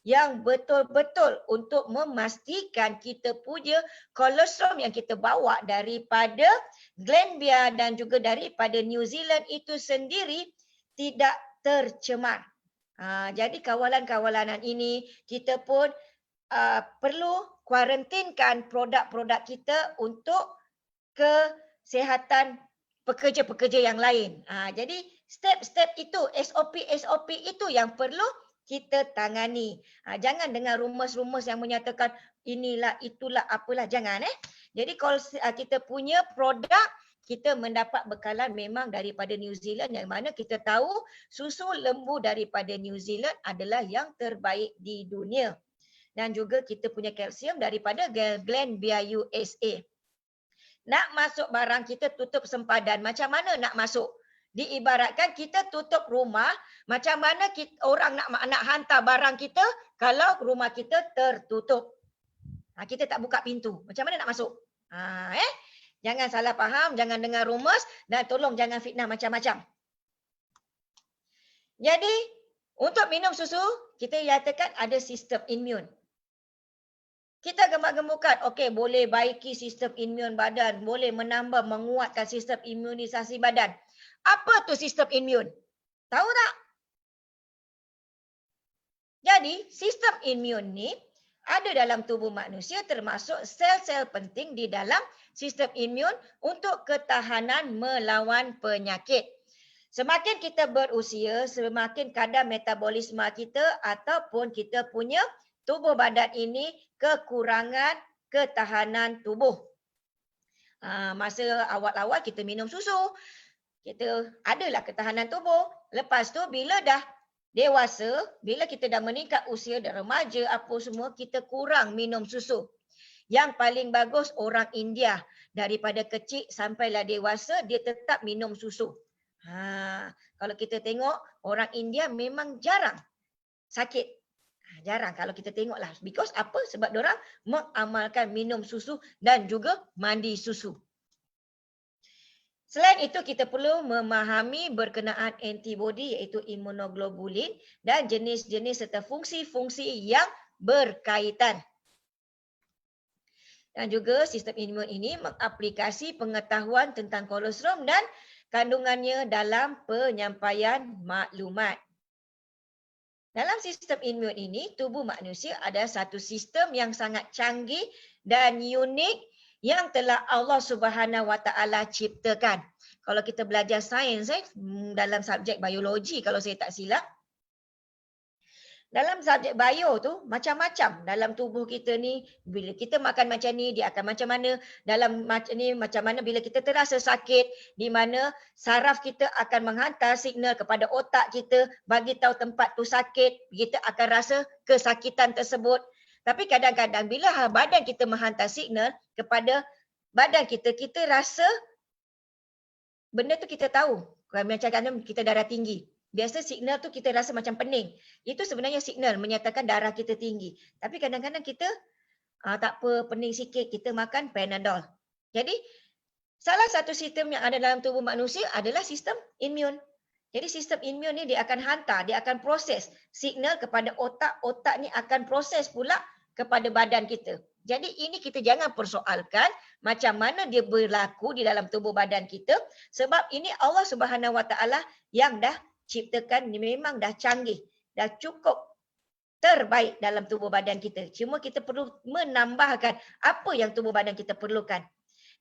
yang betul-betul untuk memastikan kita punya kolostrum yang kita bawa daripada Glanbia dan juga daripada New Zealand itu sendiri tidak tercemar. Jadi kawalan-kawalan ini kita pun perlu kuarantinkan produk-produk kita untuk kesihatan pekerja-pekerja yang lain. Jadi step-step itu, SOP itu yang perlu kita tangani. Jangan dengar rumours-rumours yang menyatakan inilah, itulah, apalah. Jangan. Jadi kalau kita punya produk, kita mendapat bekalan memang daripada New Zealand yang mana kita tahu susu lembu daripada New Zealand adalah yang terbaik di dunia. Dan juga kita punya kalsium daripada Glanbia USA. Nak masuk barang kita tutup sempadan. Macam mana nak masuk? Diibaratkan kita tutup rumah, macam mana orang nak hantar barang kita kalau rumah kita tertutup. Kita tak buka pintu. Macam mana nak masuk? Jangan salah faham, jangan dengar rumus dan tolong jangan fitnah macam-macam. Jadi, untuk minum susu, kita nyatakan ada sistem imun. Kita gemuk-gemukkan, okey, boleh baiki sistem imun badan, boleh menambah, menguatkan sistem imunisasi badan. Apa tu sistem imun? Tahu tak? Jadi, sistem imun ni ada dalam tubuh manusia termasuk sel-sel penting di dalam sistem imun untuk ketahanan melawan penyakit. Semakin kita berusia, semakin kadar metabolisme kita ataupun kita punya tubuh badan ini kekurangan ketahanan tubuh. Masa awal-awal kita minum susu, kita adalah ketahanan tubuh. Lepas tu bila dah dewasa, bila kita dah meningkat usia, dah remaja, apa semua, kita kurang minum susu. Yang paling bagus orang India, daripada kecil sampailah dewasa, dia tetap minum susu. Kalau kita tengok, orang India memang jarang sakit. Jarang kalau kita tengoklah. Because apa? Sebab diorang mengamalkan minum susu dan juga mandi susu. Selain itu, kita perlu memahami berkenaan antibodi iaitu imunoglobulin dan jenis-jenis serta fungsi-fungsi yang berkaitan. Dan juga sistem imun ini mengaplikasi pengetahuan tentang kolostrum dan kandungannya dalam penyampaian maklumat. Dalam sistem imun ini, tubuh manusia ada satu sistem yang sangat canggih dan unik yang telah Allah Subhanahu Wa Taala ciptakan. Kalau kita belajar sains dalam subjek biologi, kalau saya tak silap, dalam subjek bio tu macam-macam dalam tubuh kita ni. Bila kita makan macam ni, dia akan macam mana. Dalam ni macam mana bila kita terasa sakit, di mana saraf kita akan menghantar signal kepada otak kita bagi tahu tempat tu sakit, kita akan rasa kesakitan tersebut. Tapi kadang-kadang bila badan kita menghantar signal kepada badan kita, kita rasa benda tu kita tahu. Macam kita darah tinggi. Biasa signal tu kita rasa macam pening. Itu sebenarnya signal menyatakan darah kita tinggi. Tapi kadang-kadang kita tak apa, pening sikit, kita makan Panadol. Jadi salah satu sistem yang ada dalam tubuh manusia adalah sistem imun. Jadi sistem imun ni dia akan hantar, dia akan proses signal kepada otak. Otak ni akan proses pula kepada badan kita. Jadi ini kita jangan persoalkan macam mana dia berlaku di dalam tubuh badan kita. Sebab ini Allah Subhanahu Wa Taala yang dah ciptakan, memang dah canggih, dah cukup terbaik dalam tubuh badan kita. Cuma kita perlu menambahkan apa yang tubuh badan kita perlukan.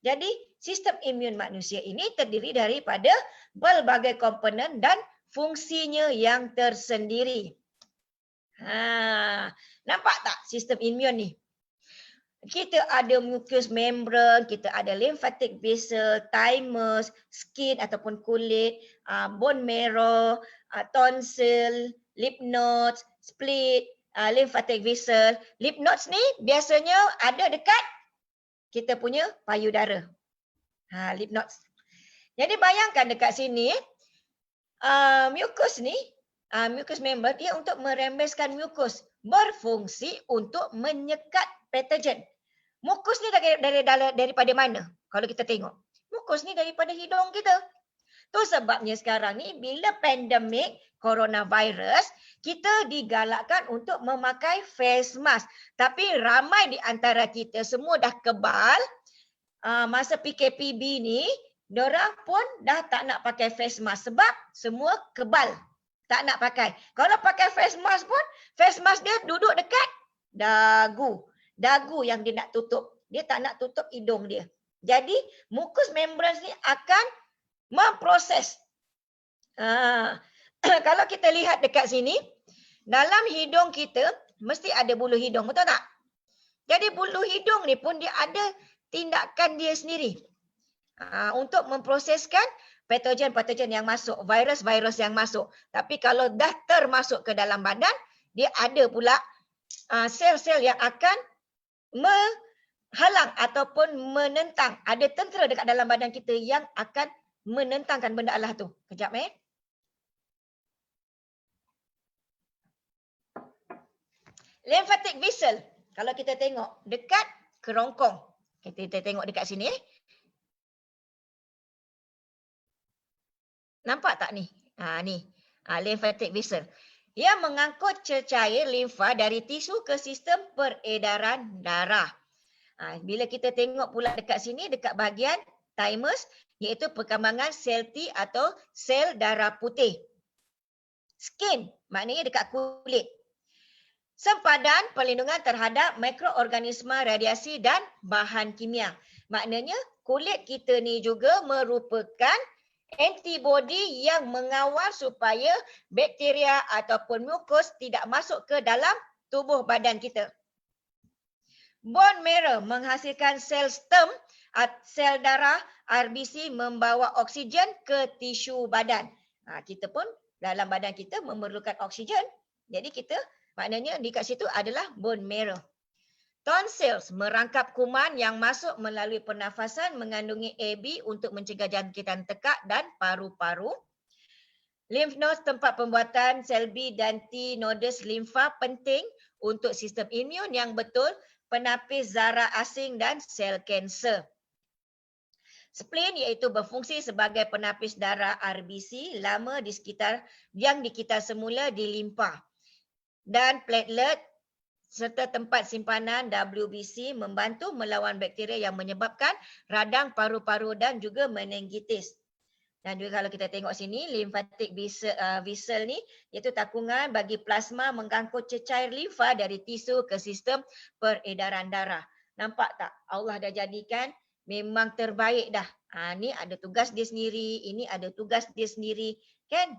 Jadi sistem imun manusia ini terdiri daripada pelbagai komponen dan fungsinya yang tersendiri. Nampak tak sistem imun ni? Kita ada mucous membrane, kita ada lymphatic vessel, thymus, skin ataupun kulit, bone marrow, tonsil, lymph nodes, split, lymphatic vessel. Lymph nodes ni biasanya ada dekat kita punya payudara. Lymph nodes. Jadi bayangkan dekat sini, mucus ni, mucous membrane dia untuk merembeskan mucus, berfungsi untuk menyekat patogen. Mukus ni daripada mana? Kalau kita tengok. Mukus ni daripada hidung kita. Tu sebabnya sekarang ni bila pandemik coronavirus, kita digalakkan untuk memakai face mask. Tapi ramai di antara kita semua dah kebal. Masa PKPB ni, diorang pun dah tak nak pakai face mask sebab semua kebal. Tak nak pakai. Kalau pakai face mask pun, face mask dia duduk dekat dagu. Dagu yang dia nak tutup. Dia tak nak tutup hidung dia. Jadi, mucous membrane ni akan memproses. Kalau kita lihat dekat sini, dalam hidung kita, mesti ada bulu hidung. Betul tak? Jadi, bulu hidung ni pun dia ada tindakan dia sendiri. Untuk memproseskan patogen-patogen yang masuk. Virus-virus yang masuk. Tapi kalau dah termasuk ke dalam badan, dia ada pula sel-sel yang akan menghalang ataupun menentang. Ada tentera dekat dalam badan kita yang akan menentangkan benda Allah tu. Kejap Lymphatic vessel. Kalau kita tengok dekat kerongkong. Kita tengok dekat sini. Nampak tak ni? Ni. Lymphatic vessel. Yang mengangkut cecair limfa dari tisu ke sistem peredaran darah. Bila kita tengok pula dekat sini, dekat bahagian thymus, iaitu perkembangan sel T atau sel darah putih. Skin, maknanya dekat kulit. Sempadan perlindungan terhadap mikroorganisma, radiasi dan bahan kimia. Maknanya kulit kita ni juga merupakan antibodi yang mengawal supaya bakteria ataupun mukus tidak masuk ke dalam tubuh badan kita. Bone marrow menghasilkan sel stem, sel darah, RBC membawa oksigen ke tisu badan. Kita pun dalam badan kita memerlukan oksigen. Jadi kita maknanya di kat situ adalah bone marrow. Tonsils merangkap kuman yang masuk melalui pernafasan mengandungi AB untuk mencegah jangkitan tekak dan paru-paru. Lymph nodes tempat pembuatan sel B dan T nodes limfa penting untuk sistem imun yang betul, penapis zarah asing dan sel kanser. Spleen iaitu berfungsi sebagai penapis darah RBC lama di sekitar yang di kita semula di limfa. Dan platelet serta tempat simpanan WBC membantu melawan bakteria yang menyebabkan radang paru-paru dan juga meningitis. Dan juga kalau kita tengok sini, lymphatic vessel ni iaitu takungan bagi plasma mengangkut cecair limfa dari tisu ke sistem peredaran darah. Nampak tak? Allah dah jadikan memang terbaik dah. Ni ada tugas dia sendiri, ini ada tugas dia sendiri, kan?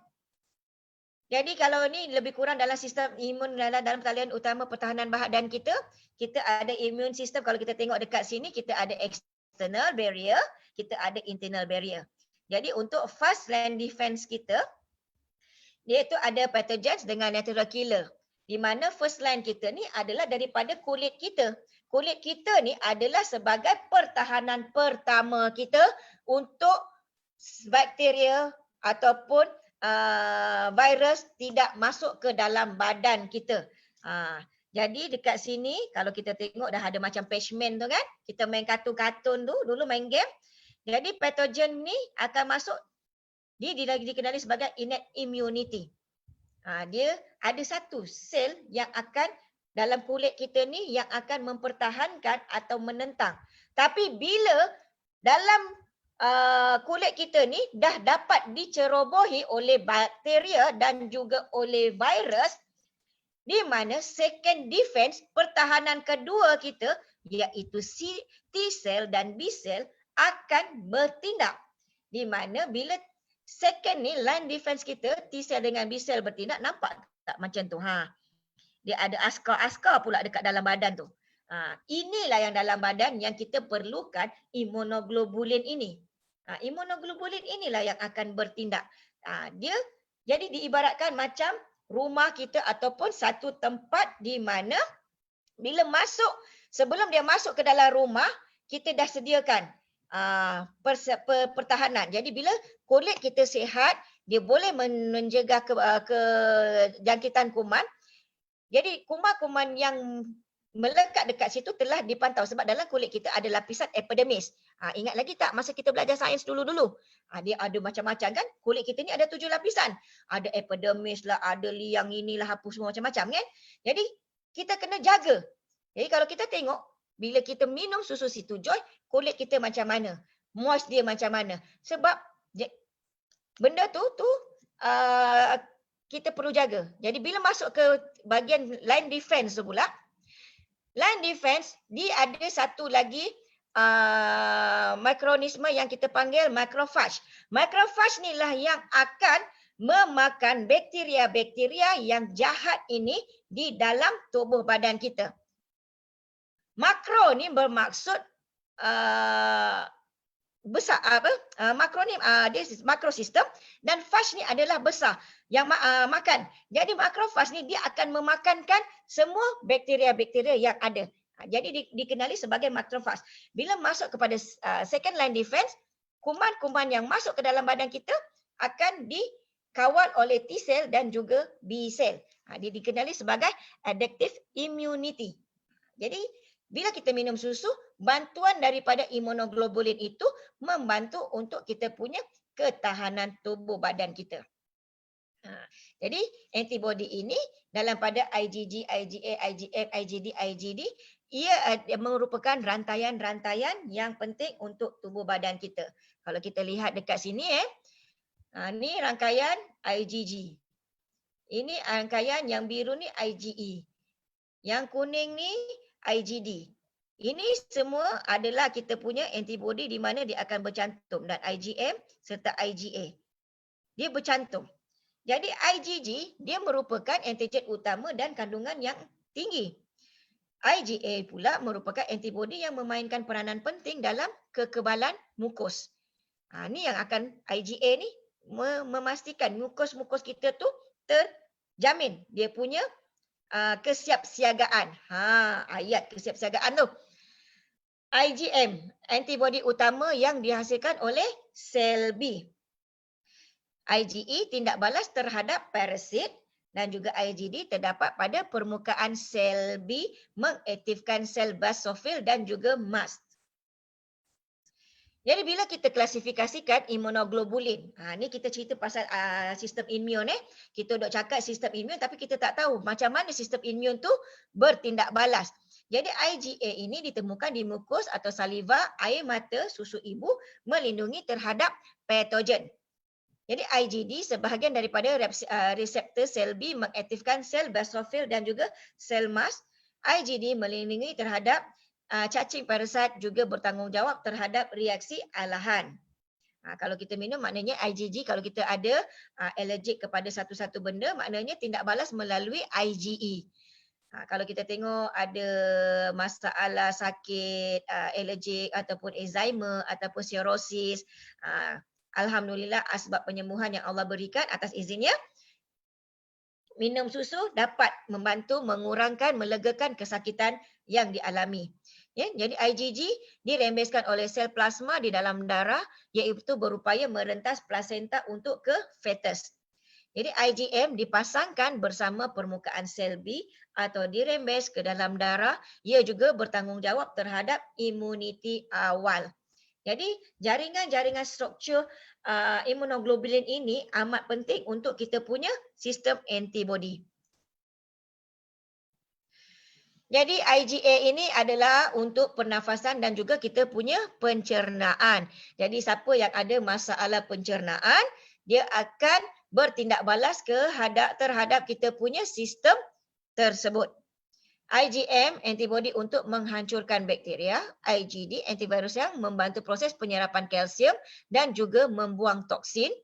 Jadi kalau ni lebih kurang dalam sistem imun dalam talian utama pertahanan badan kita, kita ada immune system. Kalau kita tengok dekat sini, kita ada external barrier, kita ada internal barrier. Jadi untuk first line defense kita, iaitu ada pathogens dengan natural killer. Di mana first line kita ni adalah daripada kulit kita. Kulit kita ni adalah sebagai pertahanan pertama kita untuk bakteria ataupun virus tidak masuk ke dalam badan kita. Jadi dekat sini kalau kita tengok dah ada macam patchman tu kan. Kita main kartun-kartun tu, dulu main game. Jadi patogen ni akan masuk, dia dikenali sebagai innate immunity. Dia ada satu sel yang akan dalam kulit kita ni yang akan mempertahankan atau menentang. Tapi bila dalam kulit kita ni dah dapat dicerobohi oleh bakteria dan juga oleh virus, di mana second defense, pertahanan kedua kita, iaitu T cell dan B cell akan bertindak. Di mana bila second ni line defense kita, T cell dengan B cell bertindak, nampak tak macam tu? Dia ada askar-askar pula dekat dalam badan tu. Inilah yang dalam badan yang kita perlukan imunoglobulin ini. Imunoglobulin inilah yang akan bertindak. Dia jadi diibaratkan macam rumah kita ataupun satu tempat di mana bila masuk, sebelum dia masuk ke dalam rumah, kita dah sediakan pertahanan. Jadi bila kulit kita sihat, dia boleh mencegah kejangkitan kuman. Jadi kuman-kuman yang melekat dekat situ telah dipantau sebab dalam kulit kita ada lapisan epidermis. Ingat lagi tak masa kita belajar sains dulu-dulu? Dia ada macam-macam kan? Kulit kita ni ada 7 lapisan. Ada epidermis lah, ada liang inilah, apa semua macam-macam kan? Jadi kita kena jaga. Jadi kalau kita tengok, bila kita minum susu Situ Joy, kulit kita macam mana? Moist dia macam mana? Sebab benda tu kita perlu jaga. Jadi bila masuk ke bahagian line defense tu pula, line defense dia ada satu lagi mikroorganisme yang kita panggil macrophage. Macrophage ni lah yang akan memakan bakteria-bakteria yang jahat ini di dalam tubuh badan kita. Makro ni bermaksud besar makro ni this is macro system, dan phage ni adalah besar yang makan. Jadi macrophage ni dia akan memakankan semua bakteria-bakteria yang ada. Jadi dikenali sebagai macrophage. Bila masuk kepada second line defense, kuman-kuman yang masuk ke dalam badan kita akan dikawal oleh T cell dan juga B cell. Dia dikenali sebagai adaptive immunity. Jadi bila kita minum susu, bantuan daripada imunoglobulin itu membantu untuk kita punya ketahanan tubuh badan kita. Jadi antibody ini dalam pada IgG, IgA, IgM, IgD, IgD, ia merupakan rantaian-rantaian yang penting untuk tubuh badan kita. Kalau kita lihat dekat sini ni rangkaian IgG. Ini rangkaian yang biru ni IgE. Yang kuning ni IgD. Ini semua adalah kita punya antibody di mana dia akan bercantum, dan IgM serta IgA. Dia bercantum. Jadi IgG dia merupakan antigen utama dan kandungan yang tinggi. IgA pula merupakan antibody yang memainkan peranan penting dalam kekebalan mukus. Ni yang akan IgA ni memastikan mukus-mukus kita tu terjamin dia punya kesiapsiagaan. Ayat kesiapsiagaan tu. IgM, antibody utama yang dihasilkan oleh sel B. IgE tindak balas terhadap parasit, dan juga IgD terdapat pada permukaan sel B mengaktifkan sel basofil dan juga mast. Jadi bila kita klasifikasikan imunoglobulin, ni kita cerita pasal sistem imun. Kita dok cakap sistem imun tapi kita tak tahu macam mana sistem imun tu bertindak balas. Jadi IgA ini ditemukan di mukus atau saliva, air mata, susu ibu melindungi terhadap patogen. Jadi IgD sebahagian daripada reseptor sel B mengaktifkan sel basofil dan juga sel mast. IgD melindungi terhadap cacing parasit, juga bertanggungjawab terhadap reaksi alahan. Kalau kita minum maknanya IgG, kalau kita ada alergik kepada satu-satu benda maknanya tindak balas melalui IgE. Kalau kita tengok ada masalah sakit alergik ataupun eczema ataupun cirrhosis, alhamdulillah asbab penyembuhan yang Allah berikan atas izinnya, minum susu dapat membantu mengurangkan, melegakan kesakitan yang dialami. Jadi IgG dirembeskan oleh sel plasma di dalam darah, iaitu berupaya merentas plasenta untuk ke fetus. Jadi IgM dipasangkan bersama permukaan sel B atau dirembes ke dalam darah, ia juga bertanggungjawab terhadap imuniti awal. Jadi jaringan-jaringan struktur imunoglobulin ini amat penting untuk kita punya sistem antibody. Jadi IgA ini adalah untuk pernafasan dan juga kita punya pencernaan. Jadi siapa yang ada masalah pencernaan, dia akan bertindak balas terhadap kita punya sistem tersebut. IgM, antibody untuk menghancurkan bakteria. IgD, antivirus yang membantu proses penyerapan kalsium dan juga membuang toksin.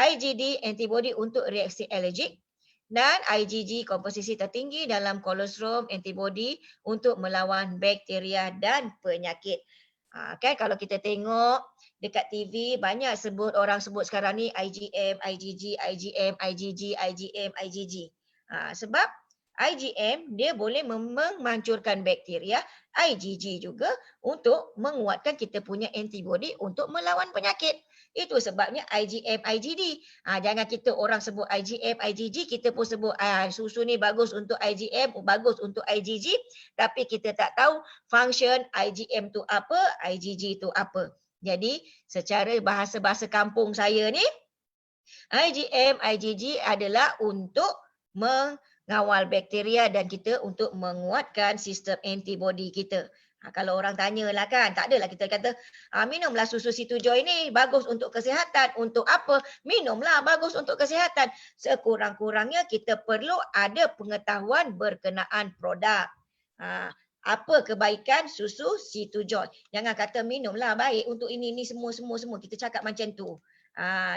IgD, antibody untuk reaksi alergik. Dan IgG, komposisi tertinggi dalam kolostrum, antibody untuk melawan bakteria dan penyakit. Kalau kita tengok dekat TV, banyak orang sebut sekarang ni IgM, IgG, IgM, IgG, IgM, IgG. Sebab IgM dia boleh menghancurkan bakteria, IgG juga untuk menguatkan kita punya antibody untuk melawan penyakit. Itu sebabnya IgM, IgD. Jangan kita orang sebut IgM, IgG, kita pun sebut susu ni bagus untuk IgM, bagus untuk IgG, tapi kita tak tahu function IgM tu apa, IgG tu apa. Jadi secara bahasa-bahasa kampung saya ni, IgM, IgG adalah untuk mengawal bakteria dan kita untuk menguatkan sistem antibody kita. Kalau orang tanyalah kan, tak adalah kita kata minumlah susu Situ Joy ni bagus untuk kesihatan. Untuk apa? Minumlah bagus untuk kesihatan. Sekurang-kurangnya kita perlu ada pengetahuan berkenaan produk. Apa kebaikan susu Situ Joy? Jangan kata minumlah baik untuk ini semua. Kita cakap macam tu.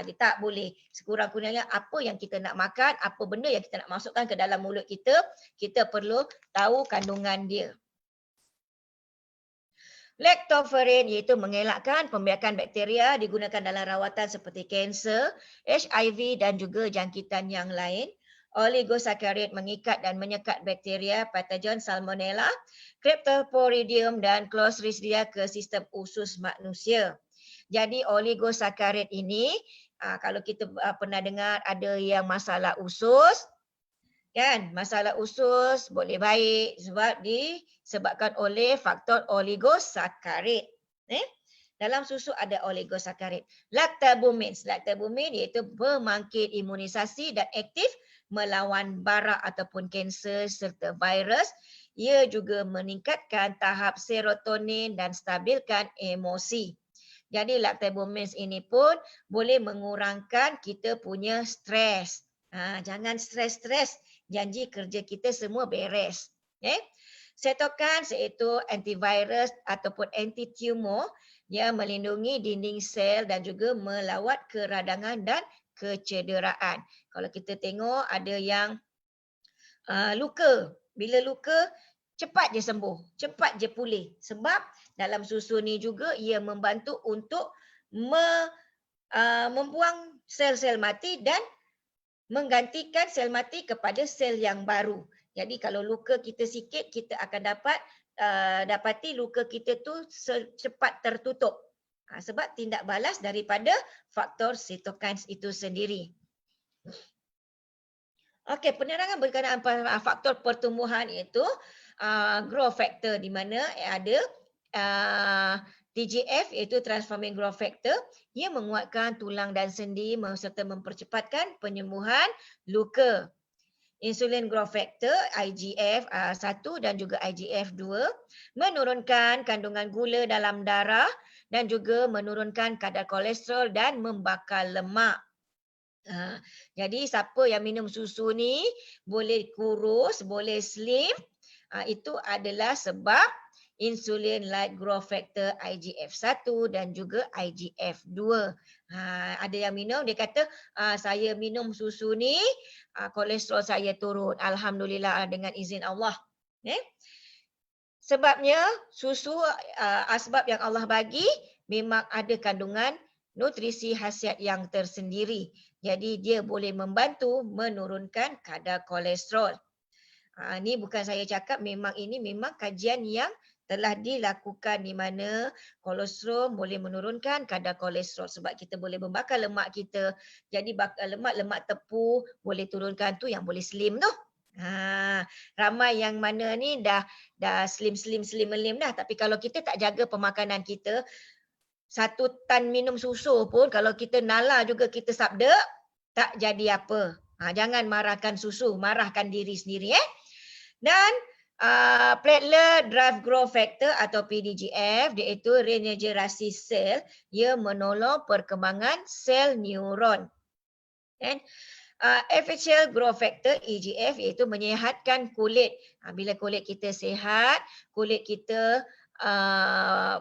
Dia tak boleh. Sekurang-kurangnya apa yang kita nak makan, apa benda yang kita nak masukkan ke dalam mulut kita, kita perlu tahu kandungan dia. Lactoferrin iaitu mengelakkan pembiakan bakteria digunakan dalam rawatan seperti kanser, HIV dan juga jangkitan yang lain. Oligosacharid mengikat dan menyekat bakteria patogen Salmonella, Cryptosporidium dan Clostridia ke sistem usus manusia. Jadi oligosacharid ini, kalau kita pernah dengar ada yang masalah usus, kan? Masalah usus boleh baik sebab disebabkan oleh faktor oligosacharid. Dalam susu ada oligosakarid. Lactabumin. Lactabumin iaitu pembangkit imunisasi dan aktif melawan bara ataupun kanser serta virus. Ia juga meningkatkan tahap serotonin dan stabilkan emosi. Jadi lactabumin ini pun boleh mengurangkan kita punya stres. Jangan stres-stres. Janji kerja kita semua beres. Okay? Cytokines iaitu antivirus ataupun anti-tumor yang melindungi dinding sel dan juga melawat keradangan dan kecederaan. Kalau kita tengok ada yang luka. Bila luka, cepat je sembuh, cepat je pulih. Sebab dalam susu ni juga ia membantu untuk membuang sel-sel mati dan menggantikan sel mati kepada sel yang baru. Jadi kalau luka kita sikit, kita akan dapati luka kita tu cepat tertutup. Sebab tindak balas daripada faktor cytokines itu sendiri. Okey, penerangan berkenaan faktor pertumbuhan itu growth factor di mana ada TGF iaitu transforming growth factor. Ia menguatkan tulang dan sendi serta mempercepatkan penyembuhan luka. Insulin growth factor IGF 1 dan juga IGF 2 menurunkan kandungan gula dalam darah dan juga menurunkan kadar kolesterol dan membakar lemak. Jadi siapa yang minum susu ni boleh kurus, boleh slim, itu adalah sebab insulin like growth factor IGF-1 dan juga IGF-2. Ada yang minum, dia kata saya minum susu ni, kolesterol saya turun. Alhamdulillah dengan izin Allah. Sebabnya susu asbab yang Allah bagi memang ada kandungan nutrisi khasiat yang tersendiri. Jadi dia boleh membantu menurunkan kadar kolesterol. Ini bukan saya cakap, ini memang kajian yang telah dilakukan di mana kolesterol boleh menurunkan kadar kolesterol sebab kita boleh membakar lemak kita. Jadi lemak tepu boleh turunkan tu yang boleh slim tu. Ramai yang mana ni dah slim melim dah, tapi kalau kita tak jaga pemakanan kita, 1 tan minum susu pun kalau kita nala juga kita sabda, tak jadi apa. Jangan marahkan susu, marahkan diri sendiri. Dan platelet derived growth factor atau PDGF iaitu regenerasi sel, ia menolong perkembangan sel neuron. FHL growth factor EGF iaitu menyihatkan kulit. Bila kulit kita sihat, kulit kita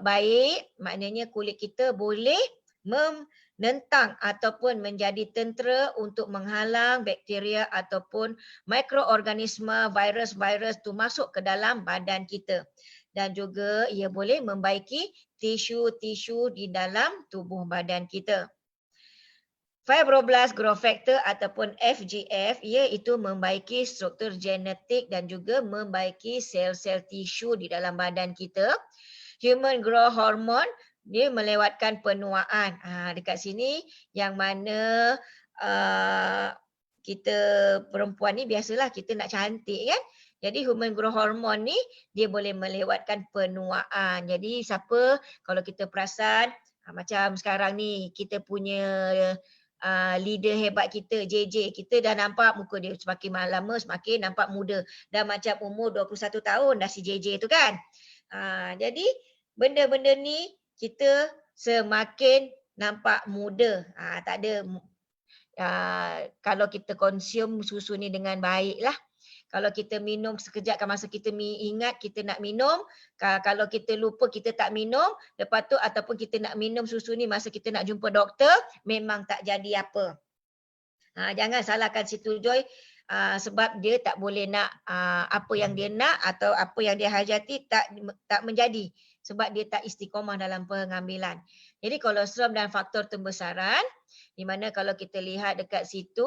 baik, maknanya kulit kita boleh menentang ataupun menjadi tentera untuk menghalang bakteria ataupun mikroorganisme virus-virus tu masuk ke dalam badan kita. Dan juga ia boleh membaiki tisu-tisu di dalam tubuh badan kita. Fibroblast growth factor ataupun FGF iaitu membaiki struktur genetik dan juga membaiki sel-sel tisu di dalam badan kita. Human growth hormone dia melewatkan penuaan. Dekat sini yang mana kita perempuan ni biasalah kita nak cantik kan. Jadi human growth hormone ni dia boleh melewatkan penuaan. Jadi siapa kalau kita perasan macam sekarang ni kita punya leader hebat kita JJ, kita dah nampak muka dia semakin lama semakin nampak muda. Dah macam umur 21 tahun dah si JJ tu kan. Jadi benda-benda ni kita semakin nampak muda. Tak ada kalau kita konsum susu ni dengan baik lah. Kalau kita minum sekejap kan masa kita ingat kita nak minum, kalau kita lupa kita tak minum, lepas tu ataupun kita nak minum susu ni masa kita nak jumpa doktor, memang tak jadi apa. Jangan salahkan Situ Joy sebab dia tak boleh nak apa yang dia nak atau apa yang dia hajati tak menjadi sebab dia tak istiqomah dalam pengambilan. Jadi kolesterol dan faktor pembesaran, di mana kalau kita lihat dekat situ,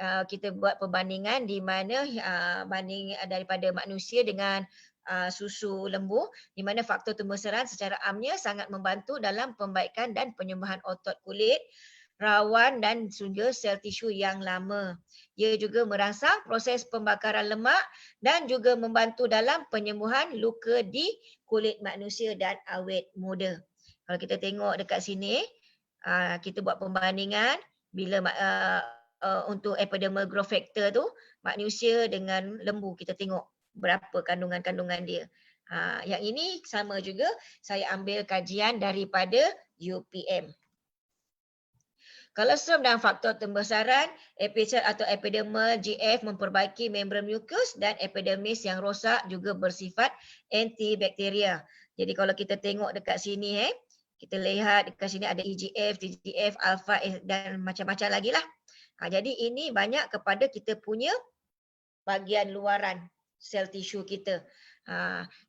kita buat perbandingan di mana banding daripada manusia dengan susu lembu, di mana faktor pembesaran secara amnya sangat membantu dalam pembaikan dan penyembuhan otot kulit, rawan dan juga sel tisu yang lama. Ia juga merangsang proses pembakaran lemak dan juga membantu dalam penyembuhan luka di kulit manusia dan awet muda. Kalau kita tengok dekat sini, kita buat pembandingan bila untuk epidermal growth factor tu, manusia dengan lembu, kita tengok berapa kandungan-kandungan dia. Yang ini sama juga, saya ambil kajian daripada UPM. Kolostrum dan faktor pembesaran, epithel atau epidermal GF memperbaiki membran mukus dan epidermis yang rosak juga bersifat antibakteria. Jadi kalau kita tengok dekat sini, kita lihat dekat sini ada EGF, TGF, alpha dan macam-macam lagi lah. Jadi ini banyak kepada kita punya bahagian luaran sel tisu kita.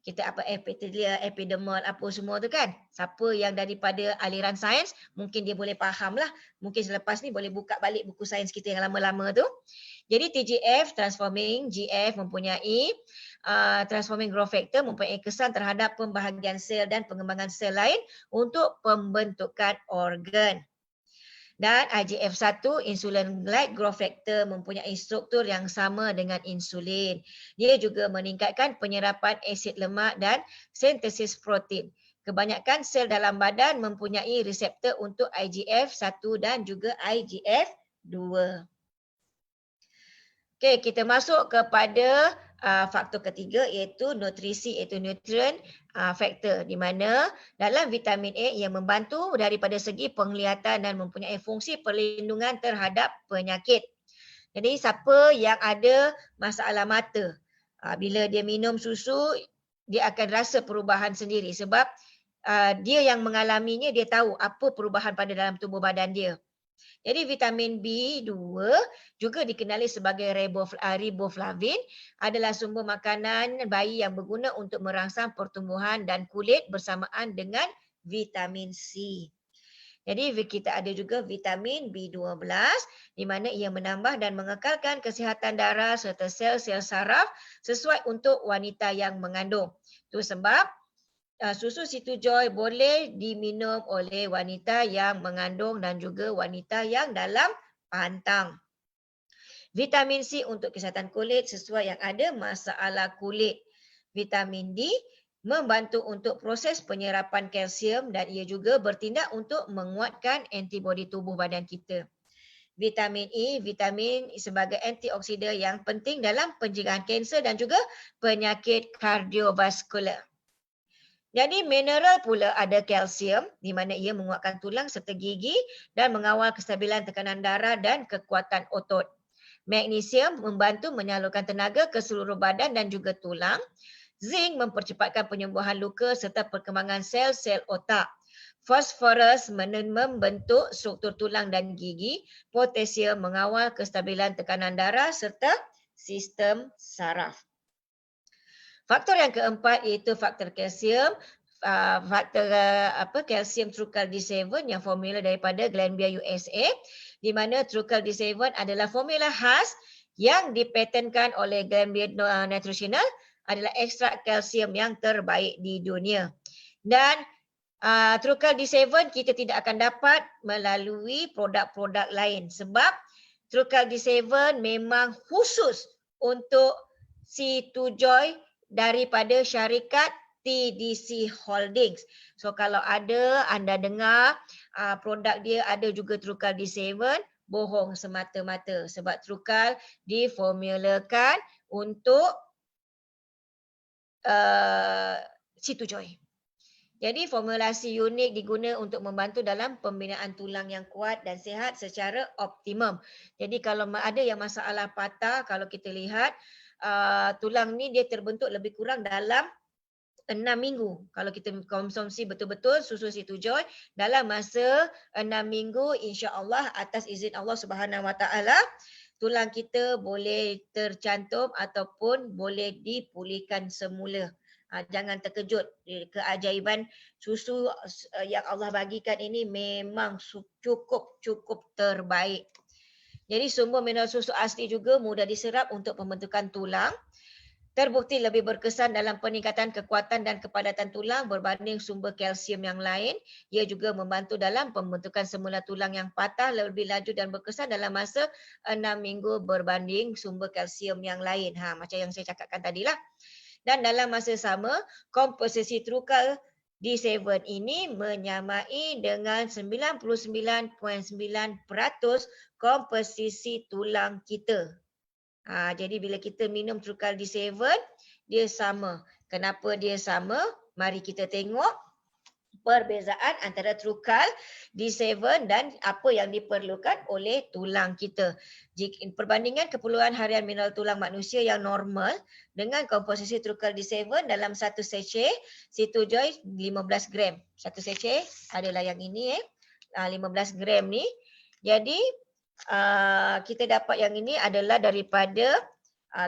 Kita apa epithelia, epidermal, apa semua tu kan. Siapa yang daripada aliran sains, mungkin dia boleh faham lah. Mungkin selepas ni boleh buka balik buku sains kita yang lama-lama tu. Jadi TGF, transforming GF mempunyai transforming growth factor, mempunyai kesan terhadap pembahagian sel dan pengembangan sel lain untuk pembentukan organ. Dan IGF-1, insulin-like growth factor, mempunyai struktur yang sama dengan insulin. Dia juga meningkatkan penyerapan asid lemak dan sintesis protein. Kebanyakan sel dalam badan mempunyai reseptor untuk IGF-1 dan juga IGF-2. Okey, kita masuk kepada faktor ketiga iaitu nutrisi, iaitu nutrient factor, di mana dalam vitamin A yang membantu daripada segi penglihatan dan mempunyai fungsi perlindungan terhadap penyakit. Jadi siapa yang ada masalah mata, bila dia minum susu, dia akan rasa perubahan sendiri sebab dia yang mengalaminya, dia tahu apa perubahan pada dalam tubuh badan dia. Jadi vitamin B2 juga dikenali sebagai riboflavin, adalah sumber makanan bayi yang berguna untuk merangsang pertumbuhan dan kulit bersamaan dengan vitamin C. Jadi kita ada juga vitamin B12 di mana ia menambah dan mengekalkan kesihatan darah serta sel-sel saraf sesuai untuk wanita yang mengandung. Itu sebab susu Situ Joy boleh diminum oleh wanita yang mengandung dan juga wanita yang dalam pantang. Vitamin C untuk kesihatan kulit sesuai yang ada masalah kulit. Vitamin D membantu untuk proses penyerapan kalsium dan ia juga bertindak untuk menguatkan antibodi tubuh badan kita. Vitamin E, vitamin sebagai antioksidan yang penting dalam pencegahan kanser dan juga penyakit kardiovaskular. Jadi mineral pula ada kalsium di mana ia menguatkan tulang serta gigi dan mengawal kestabilan tekanan darah dan kekuatan otot. Magnesium membantu menyalurkan tenaga ke seluruh badan dan juga tulang. Zinc mempercepatkan penyembuhan luka serta perkembangan sel-sel otak. Fosforus membentuk struktur tulang dan gigi. Potasium mengawal kestabilan tekanan darah serta sistem saraf. Faktor yang keempat iaitu faktor kalsium, kalsium Trucal D7 yang formula daripada Glanbia USA, di mana Trucal D7 adalah formula khas yang dipatenkan oleh Glanbia Nutritional, adalah ekstrak kalsium yang terbaik di dunia. Dan Trucal D7 kita tidak akan dapat melalui produk-produk lain sebab Trucal D7 memang khusus untuk Situ Joy daripada syarikat TDC Holdings. So kalau ada anda dengar produk dia ada juga Trucal D7, bohong semata-mata sebab Trucal diformulakan untuk Situ Joy. Jadi formulasi unik diguna untuk membantu dalam pembinaan tulang yang kuat dan sihat secara optimum. Jadi kalau ada yang masalah patah, kalau kita lihat tulang ni dia terbentuk lebih kurang dalam 6 minggu. Kalau kita konsumsi betul-betul susu Situ Joy dalam masa 6 minggu, insya-Allah atas izin Allah Subhanahu Wa Taala, tulang kita boleh tercantum ataupun boleh dipulihkan semula. Jangan terkejut, keajaiban susu yang Allah bagikan ini memang cukup terbaik. Jadi sumber mineral susu asli juga mudah diserap untuk pembentukan tulang. Terbukti lebih berkesan dalam peningkatan kekuatan dan kepadatan tulang berbanding sumber kalsium yang lain. Ia juga membantu dalam pembentukan semula tulang yang patah lebih laju dan berkesan dalam masa 6 minggu berbanding sumber kalsium yang lain. Macam yang saya cakapkan tadilah. Dan dalam masa sama, komposisi Trucal D7 ini menyamai dengan 99.9% komposisi tulang kita. Jadi bila kita minum Trucal D7, dia sama. Kenapa dia sama? Mari kita tengok perbezaan antara Trucal D7 dan apa yang diperlukan oleh tulang kita. Perbandingan keperluan harian mineral tulang manusia yang normal dengan komposisi Trucal D7 dalam satu sachet Citojoy 15 gram. Satu sachet adalah yang ini 15 gram ni. Jadi kita dapat yang ini adalah daripada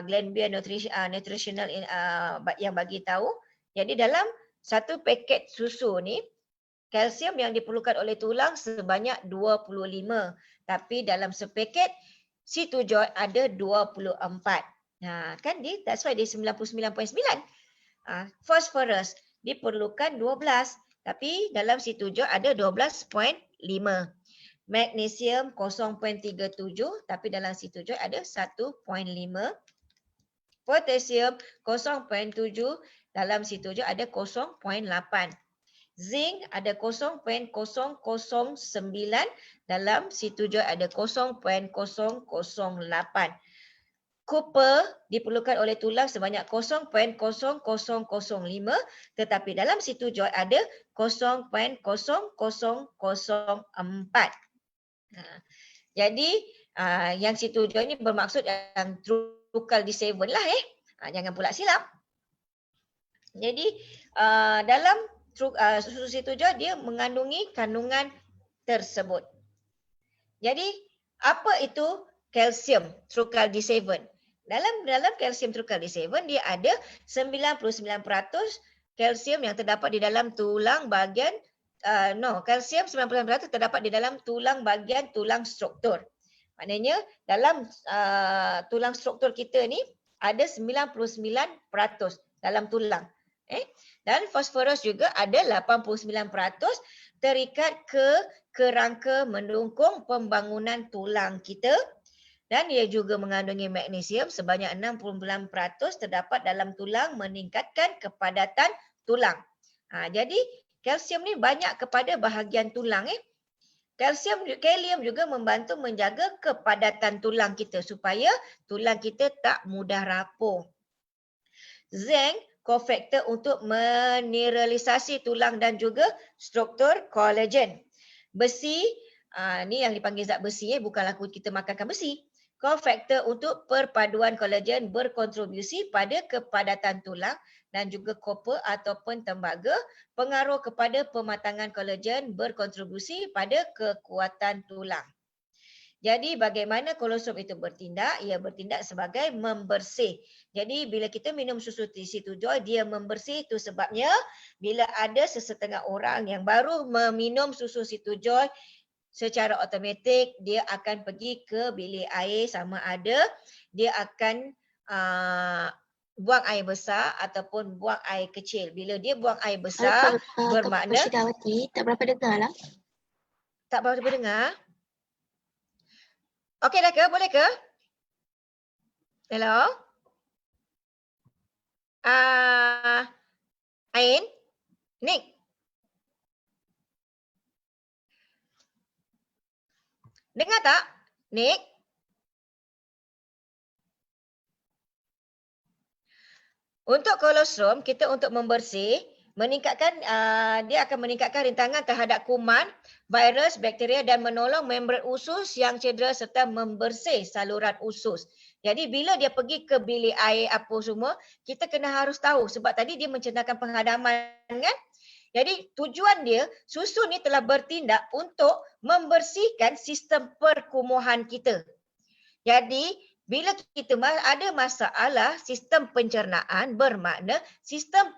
Glanbia Nutritional yang bagi tahu. Jadi dalam satu paket susu ni, kalsium yang diperlukan oleh tulang sebanyak 25. Tapi dalam sepaket Citojoy ada 24. Kan that's why dia 99.9. Phosphorus diperlukan 12. Tapi dalam Citojoy ada 12.5. Magnesium 0.37 tapi dalam Citojoy ada 1.5. Potassium 0.7 dalam Citojoy ada 0.8. Zinc ada 0.009 dalam Citojoy ada 0.008. Copper diperlukan oleh tulang sebanyak 0.0005 tetapi dalam Citojoy ada 0.0004. Jadi yang Citojoy ni bermaksud yang Trucal D7 lah jangan pula silap. Jadi dalam susu Citojoy dia mengandungi kandungan tersebut. Jadi apa itu kalsium Trucal D7? Dalam kalsium Trucal D7 dia ada 99% kalsium yang terdapat di dalam tulang bahagian kalsium 90% terdapat di dalam tulang bahagian tulang struktur. Maknanya dalam tulang struktur kita ni ada 99% dalam tulang. Dan fosforus juga ada 89% terikat ke kerangka mendukung pembangunan tulang kita. Dan ia juga mengandungi magnesium sebanyak 69% terdapat dalam tulang meningkatkan kepadatan tulang. Jadi kalsium ni banyak kepada bahagian tulang. Kalium juga membantu menjaga kepadatan tulang kita supaya tulang kita tak mudah rapuh. Zinc kofaktor untuk mineralisasi tulang dan juga struktur kolagen. Besi, ni yang dipanggil zat besi, bukanlah kita makankan besi. Kofaktor untuk perpaduan kolagen berkontribusi pada kepadatan tulang dan juga koper ataupun tembaga pengaruh kepada pematangan kolagen berkontribusi pada kekuatan tulang. Jadi bagaimana kolosom itu bertindak? Ia bertindak sebagai membersih. Jadi bila kita minum susu Citojoy, dia membersih. Itu sebabnya bila ada sesetengah orang yang baru meminum susu Citojoy, secara automatik dia akan pergi ke bilik air sama ada dia akan buang air besar ataupun buang air kecil. Bila dia buang air besar bermakna
Syedawati tak berapa dengar lah.
Tak berapa dengar. Okey dah ke? Boleh ke? Hello? Ain? Nick? Dengar tak, Nick? Untuk kolostrum, kita untuk membersih, dia akan meningkatkan rintangan terhadap kuman, virus, bakteria dan menolong membran usus yang cedera serta membersih saluran usus. Jadi bila dia pergi ke bilik air apa semua, kita kena harus tahu sebab tadi dia mencederakan penghadaman kan? Jadi tujuan dia, susu ni telah bertindak untuk membersihkan sistem perkumuhan kita. Jadi bila kita ada masalah sistem pencernaan bermakna sistem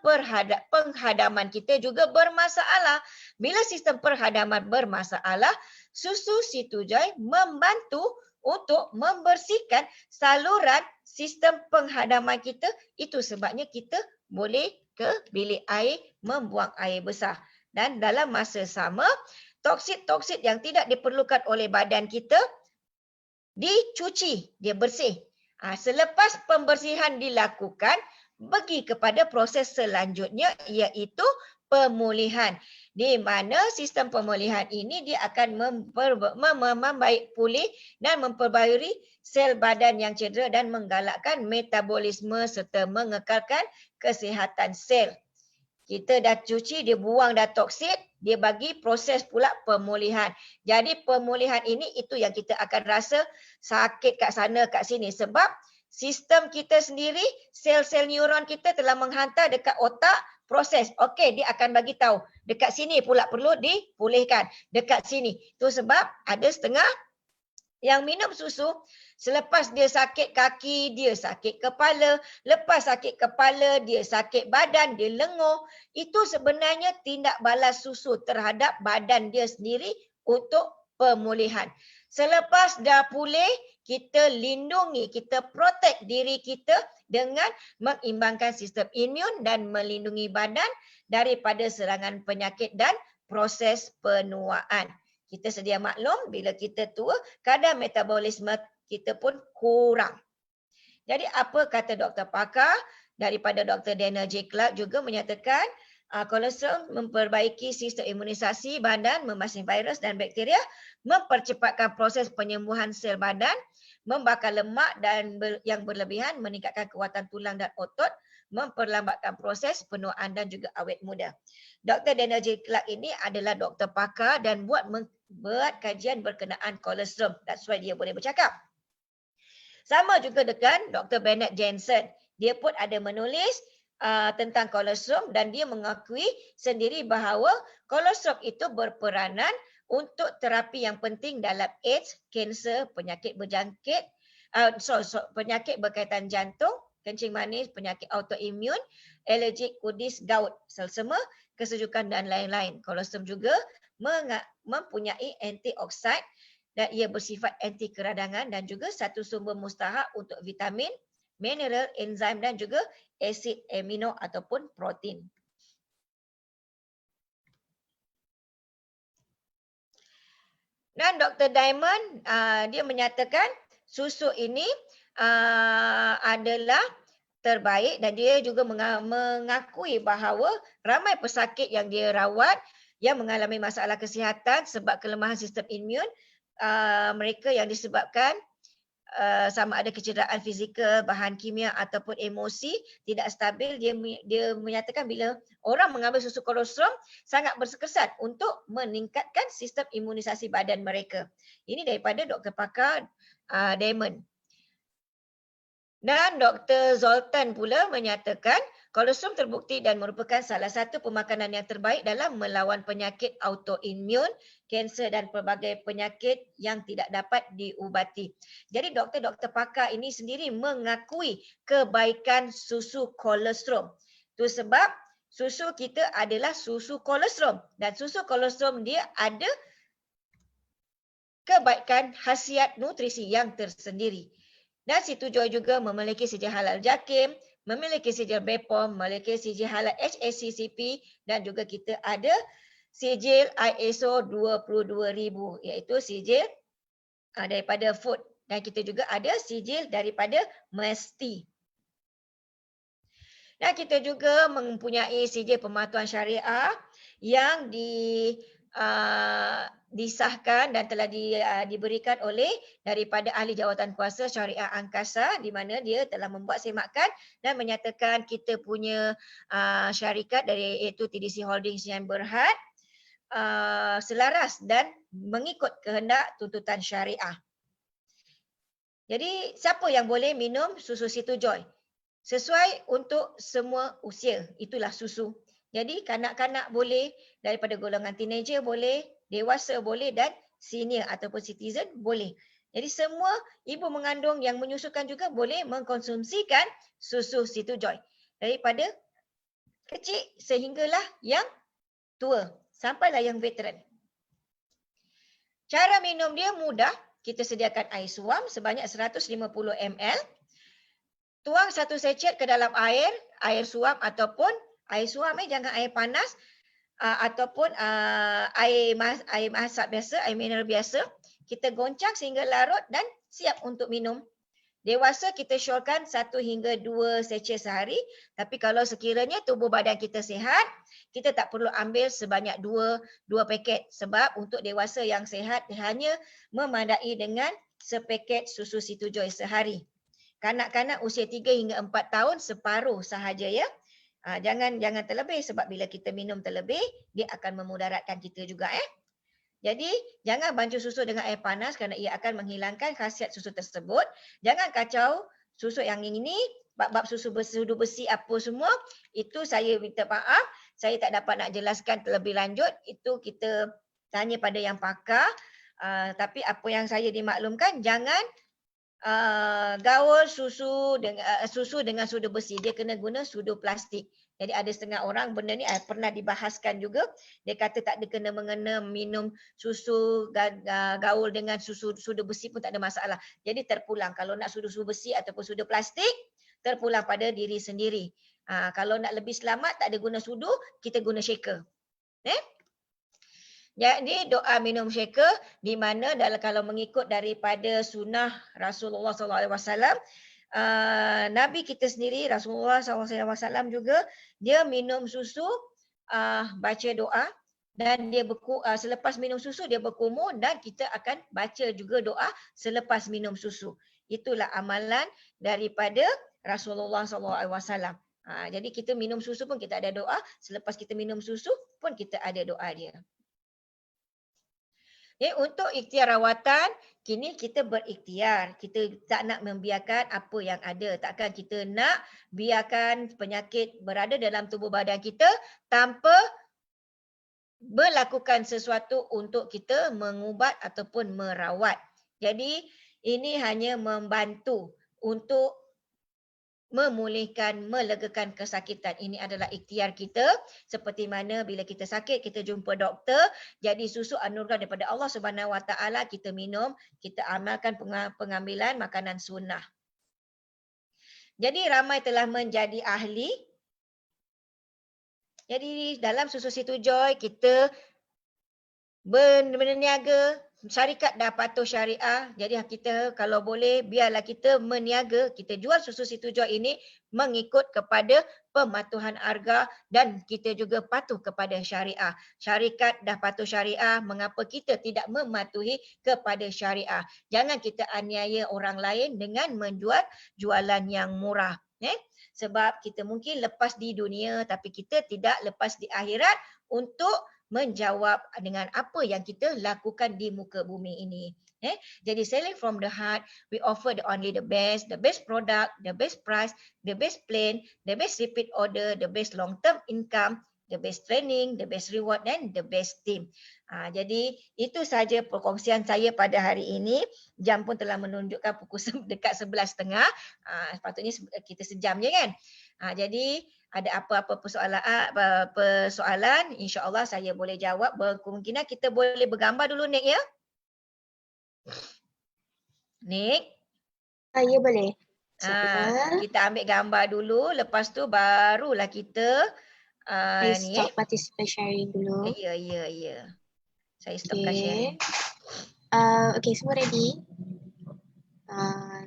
penghadaman kita juga bermasalah. Bila sistem penghadaman bermasalah, susu Citojoy membantu untuk membersihkan saluran sistem penghadaman kita. Itu sebabnya kita boleh ke bilik air membuang air besar. Dan dalam masa sama, toksid-toksid yang tidak diperlukan oleh badan kita dicuci, dia bersih. Selepas pembersihan dilakukan, pergi kepada proses selanjutnya iaitu pemulihan. Di mana sistem pemulihan ini dia akan membaik pulih dan memperbarui sel badan yang cedera dan menggalakkan metabolisme serta mengekalkan kesihatan sel. Kita dah cuci, dia buang dah toksit, dia bagi proses pula pemulihan. Jadi pemulihan ini itu yang kita akan rasa sakit kat sana kat sini sebab sistem kita sendiri, sel-sel neuron kita telah menghantar dekat otak proses. Okey, dia akan bagi tahu dekat sini pula perlu dipulihkan. Dekat sini. Tu sebab ada setengah yang minum susu, selepas dia sakit kaki, dia sakit kepala. Lepas sakit kepala, dia sakit badan, dia lenguh. Itu sebenarnya tindak balas susu terhadap badan dia sendiri untuk pemulihan. Selepas dah pulih, kita lindungi, kita protect diri kita dengan mengimbangkan sistem imun dan melindungi badan daripada serangan penyakit dan proses penuaan. Kita sedia maklum bila kita tua, kadar metabolisme kita pun kurang. Jadi apa kata doktor pakar daripada Dr. Daniel J. Clark juga menyatakan kolesterol memperbaiki sistem imunisasi badan, membasmi virus dan bakteria, mempercepatkan proses penyembuhan sel badan, membakar lemak dan yang berlebihan, meningkatkan kekuatan tulang dan otot, memperlambatkan proses penuaan dan juga awet muda. Dr. Daniel J. Clark ini adalah doktor pakar dan buat kajian berkenaan kolesterol. That's why dia boleh bercakap. Sama juga dengan Dr. Bennett Jensen. Dia pun ada menulis tentang kolesterol dan dia mengakui sendiri bahawa kolesterol itu berperanan untuk terapi yang penting dalam AIDS, kanser, penyakit berjangkit, penyakit berkaitan jantung, kencing manis, penyakit autoimun, alergik, kudis, gout, selsema, kesejukan dan lain-lain. Kolesterol juga mempunyai antioksidan dan ia bersifat anti keradangan dan juga satu sumber mustahak untuk vitamin, mineral, enzim dan juga asid amino ataupun protein. Dan Dr. Diamond dia menyatakan susu ini adalah terbaik dan dia juga mengakui bahawa ramai pesakit yang dia rawat yang mengalami masalah kesihatan sebab kelemahan sistem imun mereka yang disebabkan sama ada kecederaan fizikal, bahan kimia ataupun emosi tidak stabil. Dia menyatakan bila orang mengambil susu kolesterol sangat berkesan untuk meningkatkan sistem imunisasi badan mereka. Ini daripada Dr. Pakar Diamond. Dan Dr. Zoltan pula menyatakan kolesterol terbukti dan merupakan salah satu pemakanan yang terbaik dalam melawan penyakit autoimun, kanser dan pelbagai penyakit yang tidak dapat diubati. Jadi doktor-doktor pakar ini sendiri mengakui kebaikan susu kolesterol. Itu sebab susu kita adalah susu kolesterol dan susu kolesterol dia ada kebaikan khasiat nutrisi yang tersendiri. Dan Situ Joy juga memiliki sijil halal JAKIM, memiliki sijil BPOM, memiliki sijil halal HACCP dan juga kita ada sijil ISO 22000 iaitu sijil daripada food dan kita juga ada sijil daripada MESTI. Dan kita juga mempunyai sijil pematuhan syariah yang disahkan dan telah diberikan oleh daripada ahli jawatan kuasa syariah angkasa di mana dia telah membuat semakan dan menyatakan kita punya syarikat dari iaitu TDC Holdings yang berhad selaras dan mengikut kehendak tuntutan syariah. Jadi siapa yang boleh minum susu Situ Joy? Sesuai untuk semua usia, itulah susu. Jadi kanak-kanak boleh, daripada golongan teenager boleh, dewasa boleh dan senior ataupun citizen boleh. Jadi semua ibu mengandung yang menyusukan juga boleh mengkonsumsikan susu Situ Joy. Daripada kecil sehinggalah yang tua, sampailah yang veteran. Cara minum dia mudah, kita sediakan air suam sebanyak 150 ml. Tuang satu secet ke dalam air suam ataupun air suam jangan air panas ataupun air masak biasa, air mineral biasa. Kita goncang sehingga larut dan siap untuk minum. Dewasa kita syorkan 1 hingga 2 sachet sehari. Tapi kalau sekiranya tubuh badan kita sihat, kita tak perlu ambil sebanyak 2 paket. Sebab untuk dewasa yang sihat hanya memadai dengan sepaket susu Situ Joy sehari. Kanak-kanak usia 3 hingga 4 tahun separuh sahaja ya. Jangan terlebih sebab bila kita minum terlebih, dia akan memudaratkan kita juga Jadi, jangan bancuh susu dengan air panas kerana ia akan menghilangkan khasiat susu tersebut. Jangan kacau susu yang ini, bab-bab susu besi apa semua, itu saya minta maaf, saya tak dapat nak jelaskan terlebih lanjut, itu kita tanya pada yang pakar. Tapi apa yang saya dimaklumkan, jangan gaul susu dengan sudu besi, dia kena guna sudu plastik. Jadi ada setengah orang benda ni pernah dibahaskan juga. Dia kata tak ada kena-mengena minum susu gaul dengan sudu besi pun tak ada masalah. Jadi terpulang. Kalau nak sudu besi ataupun sudu plastik, terpulang pada diri sendiri. Kalau nak lebih selamat, tak ada guna sudu, kita guna shaker. Jadi doa minum shaker di mana kalau mengikut daripada sunnah Rasulullah SAW, Nabi kita sendiri Rasulullah SAW juga dia minum susu, baca doa dan dia selepas minum susu dia berkumur dan kita akan baca juga doa selepas minum susu. Itulah amalan daripada Rasulullah SAW. Jadi kita minum susu pun kita ada doa, selepas kita minum susu pun kita ada doa dia. Untuk ikhtiar rawatan, kini kita berikhtiar. Kita tak nak membiarkan apa yang ada. Takkan kita nak biarkan penyakit berada dalam tubuh badan kita tanpa melakukan sesuatu untuk kita mengubat ataupun merawat. Jadi ini hanya membantu untuk memulihkan, melegakan kesakitan. Ini adalah ikhtiar kita. Seperti mana bila kita sakit, kita jumpa doktor. Jadi susu anugerah daripada Allah Subhanahu Wa Taala kita minum, kita amalkan pengambilan makanan sunnah. Jadi ramai telah menjadi ahli. Jadi dalam susu Situ Joy kita berniaga, syarikat dah patuh syariah. Jadi kita kalau boleh biarlah kita meniaga, kita jual susu Situ Joy ini mengikut kepada pematuhan harga dan kita juga patuh kepada syariah. Syarikat dah patuh syariah, mengapa kita tidak mematuhi kepada syariah? Jangan kita aniaya orang lain dengan menjual jualan yang murah. Sebab kita mungkin lepas di dunia tapi kita tidak lepas di akhirat untuk menjawab dengan apa yang kita lakukan di muka bumi ini. Jadi selling from the heart, we offer only the best product, the best price, the best plan, the best repeat order, the best long term income, the best training, the best reward dan the best team. Jadi itu saja perkongsian saya pada hari ini. Jam pun telah menunjukkan pukul dekat 11.30. Sepatutnya kita sejam je kan. Jadi ada apa-apa persoalan, insya-Allah saya boleh jawab. Kemungkinan kita boleh bergambar dulu Nick ya. Nick?
Ya boleh.
Kita ambil gambar dulu, lepas tu barulah kita
stop participant sharing dulu.
Ya. Saya stopkan sharing.
Okay, semua ready?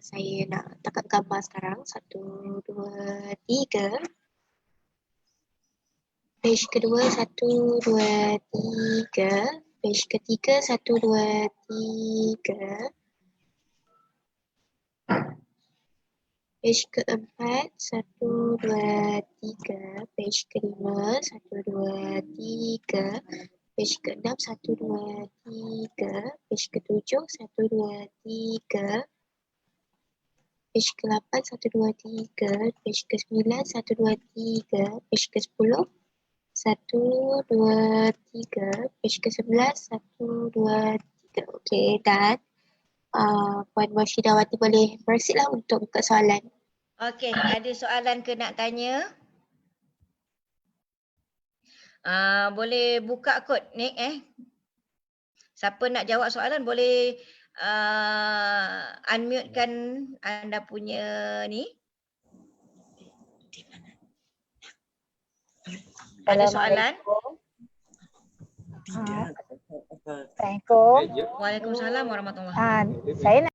Saya nak tangkap gambar sekarang. 1, 2, 3. Page kedua 1, 2, 3. Page ketiga 1, 2, 3. Page keempat 1, 2, 3. Page kelima 1, 2, 3. Page keenam 1, 2, 3. Page ketujuh 1, 2, 3. Page ke-8 1, 2, 3. Page ke-9 1, 2, 3. Page ke-10 1, 2, 3. Page ke-11 1, 2, 3. Okey, dan Puan Warshidawati boleh proceed lah untuk buka soalan.
Okey, ada soalan ke nak tanya? Boleh buka kot Nick Siapa nak jawab soalan boleh unmute-kan anda punya ni. Ada soalan?
Assalamualaikum.
Waalaikumsalam warahmatullahi.
Saya nak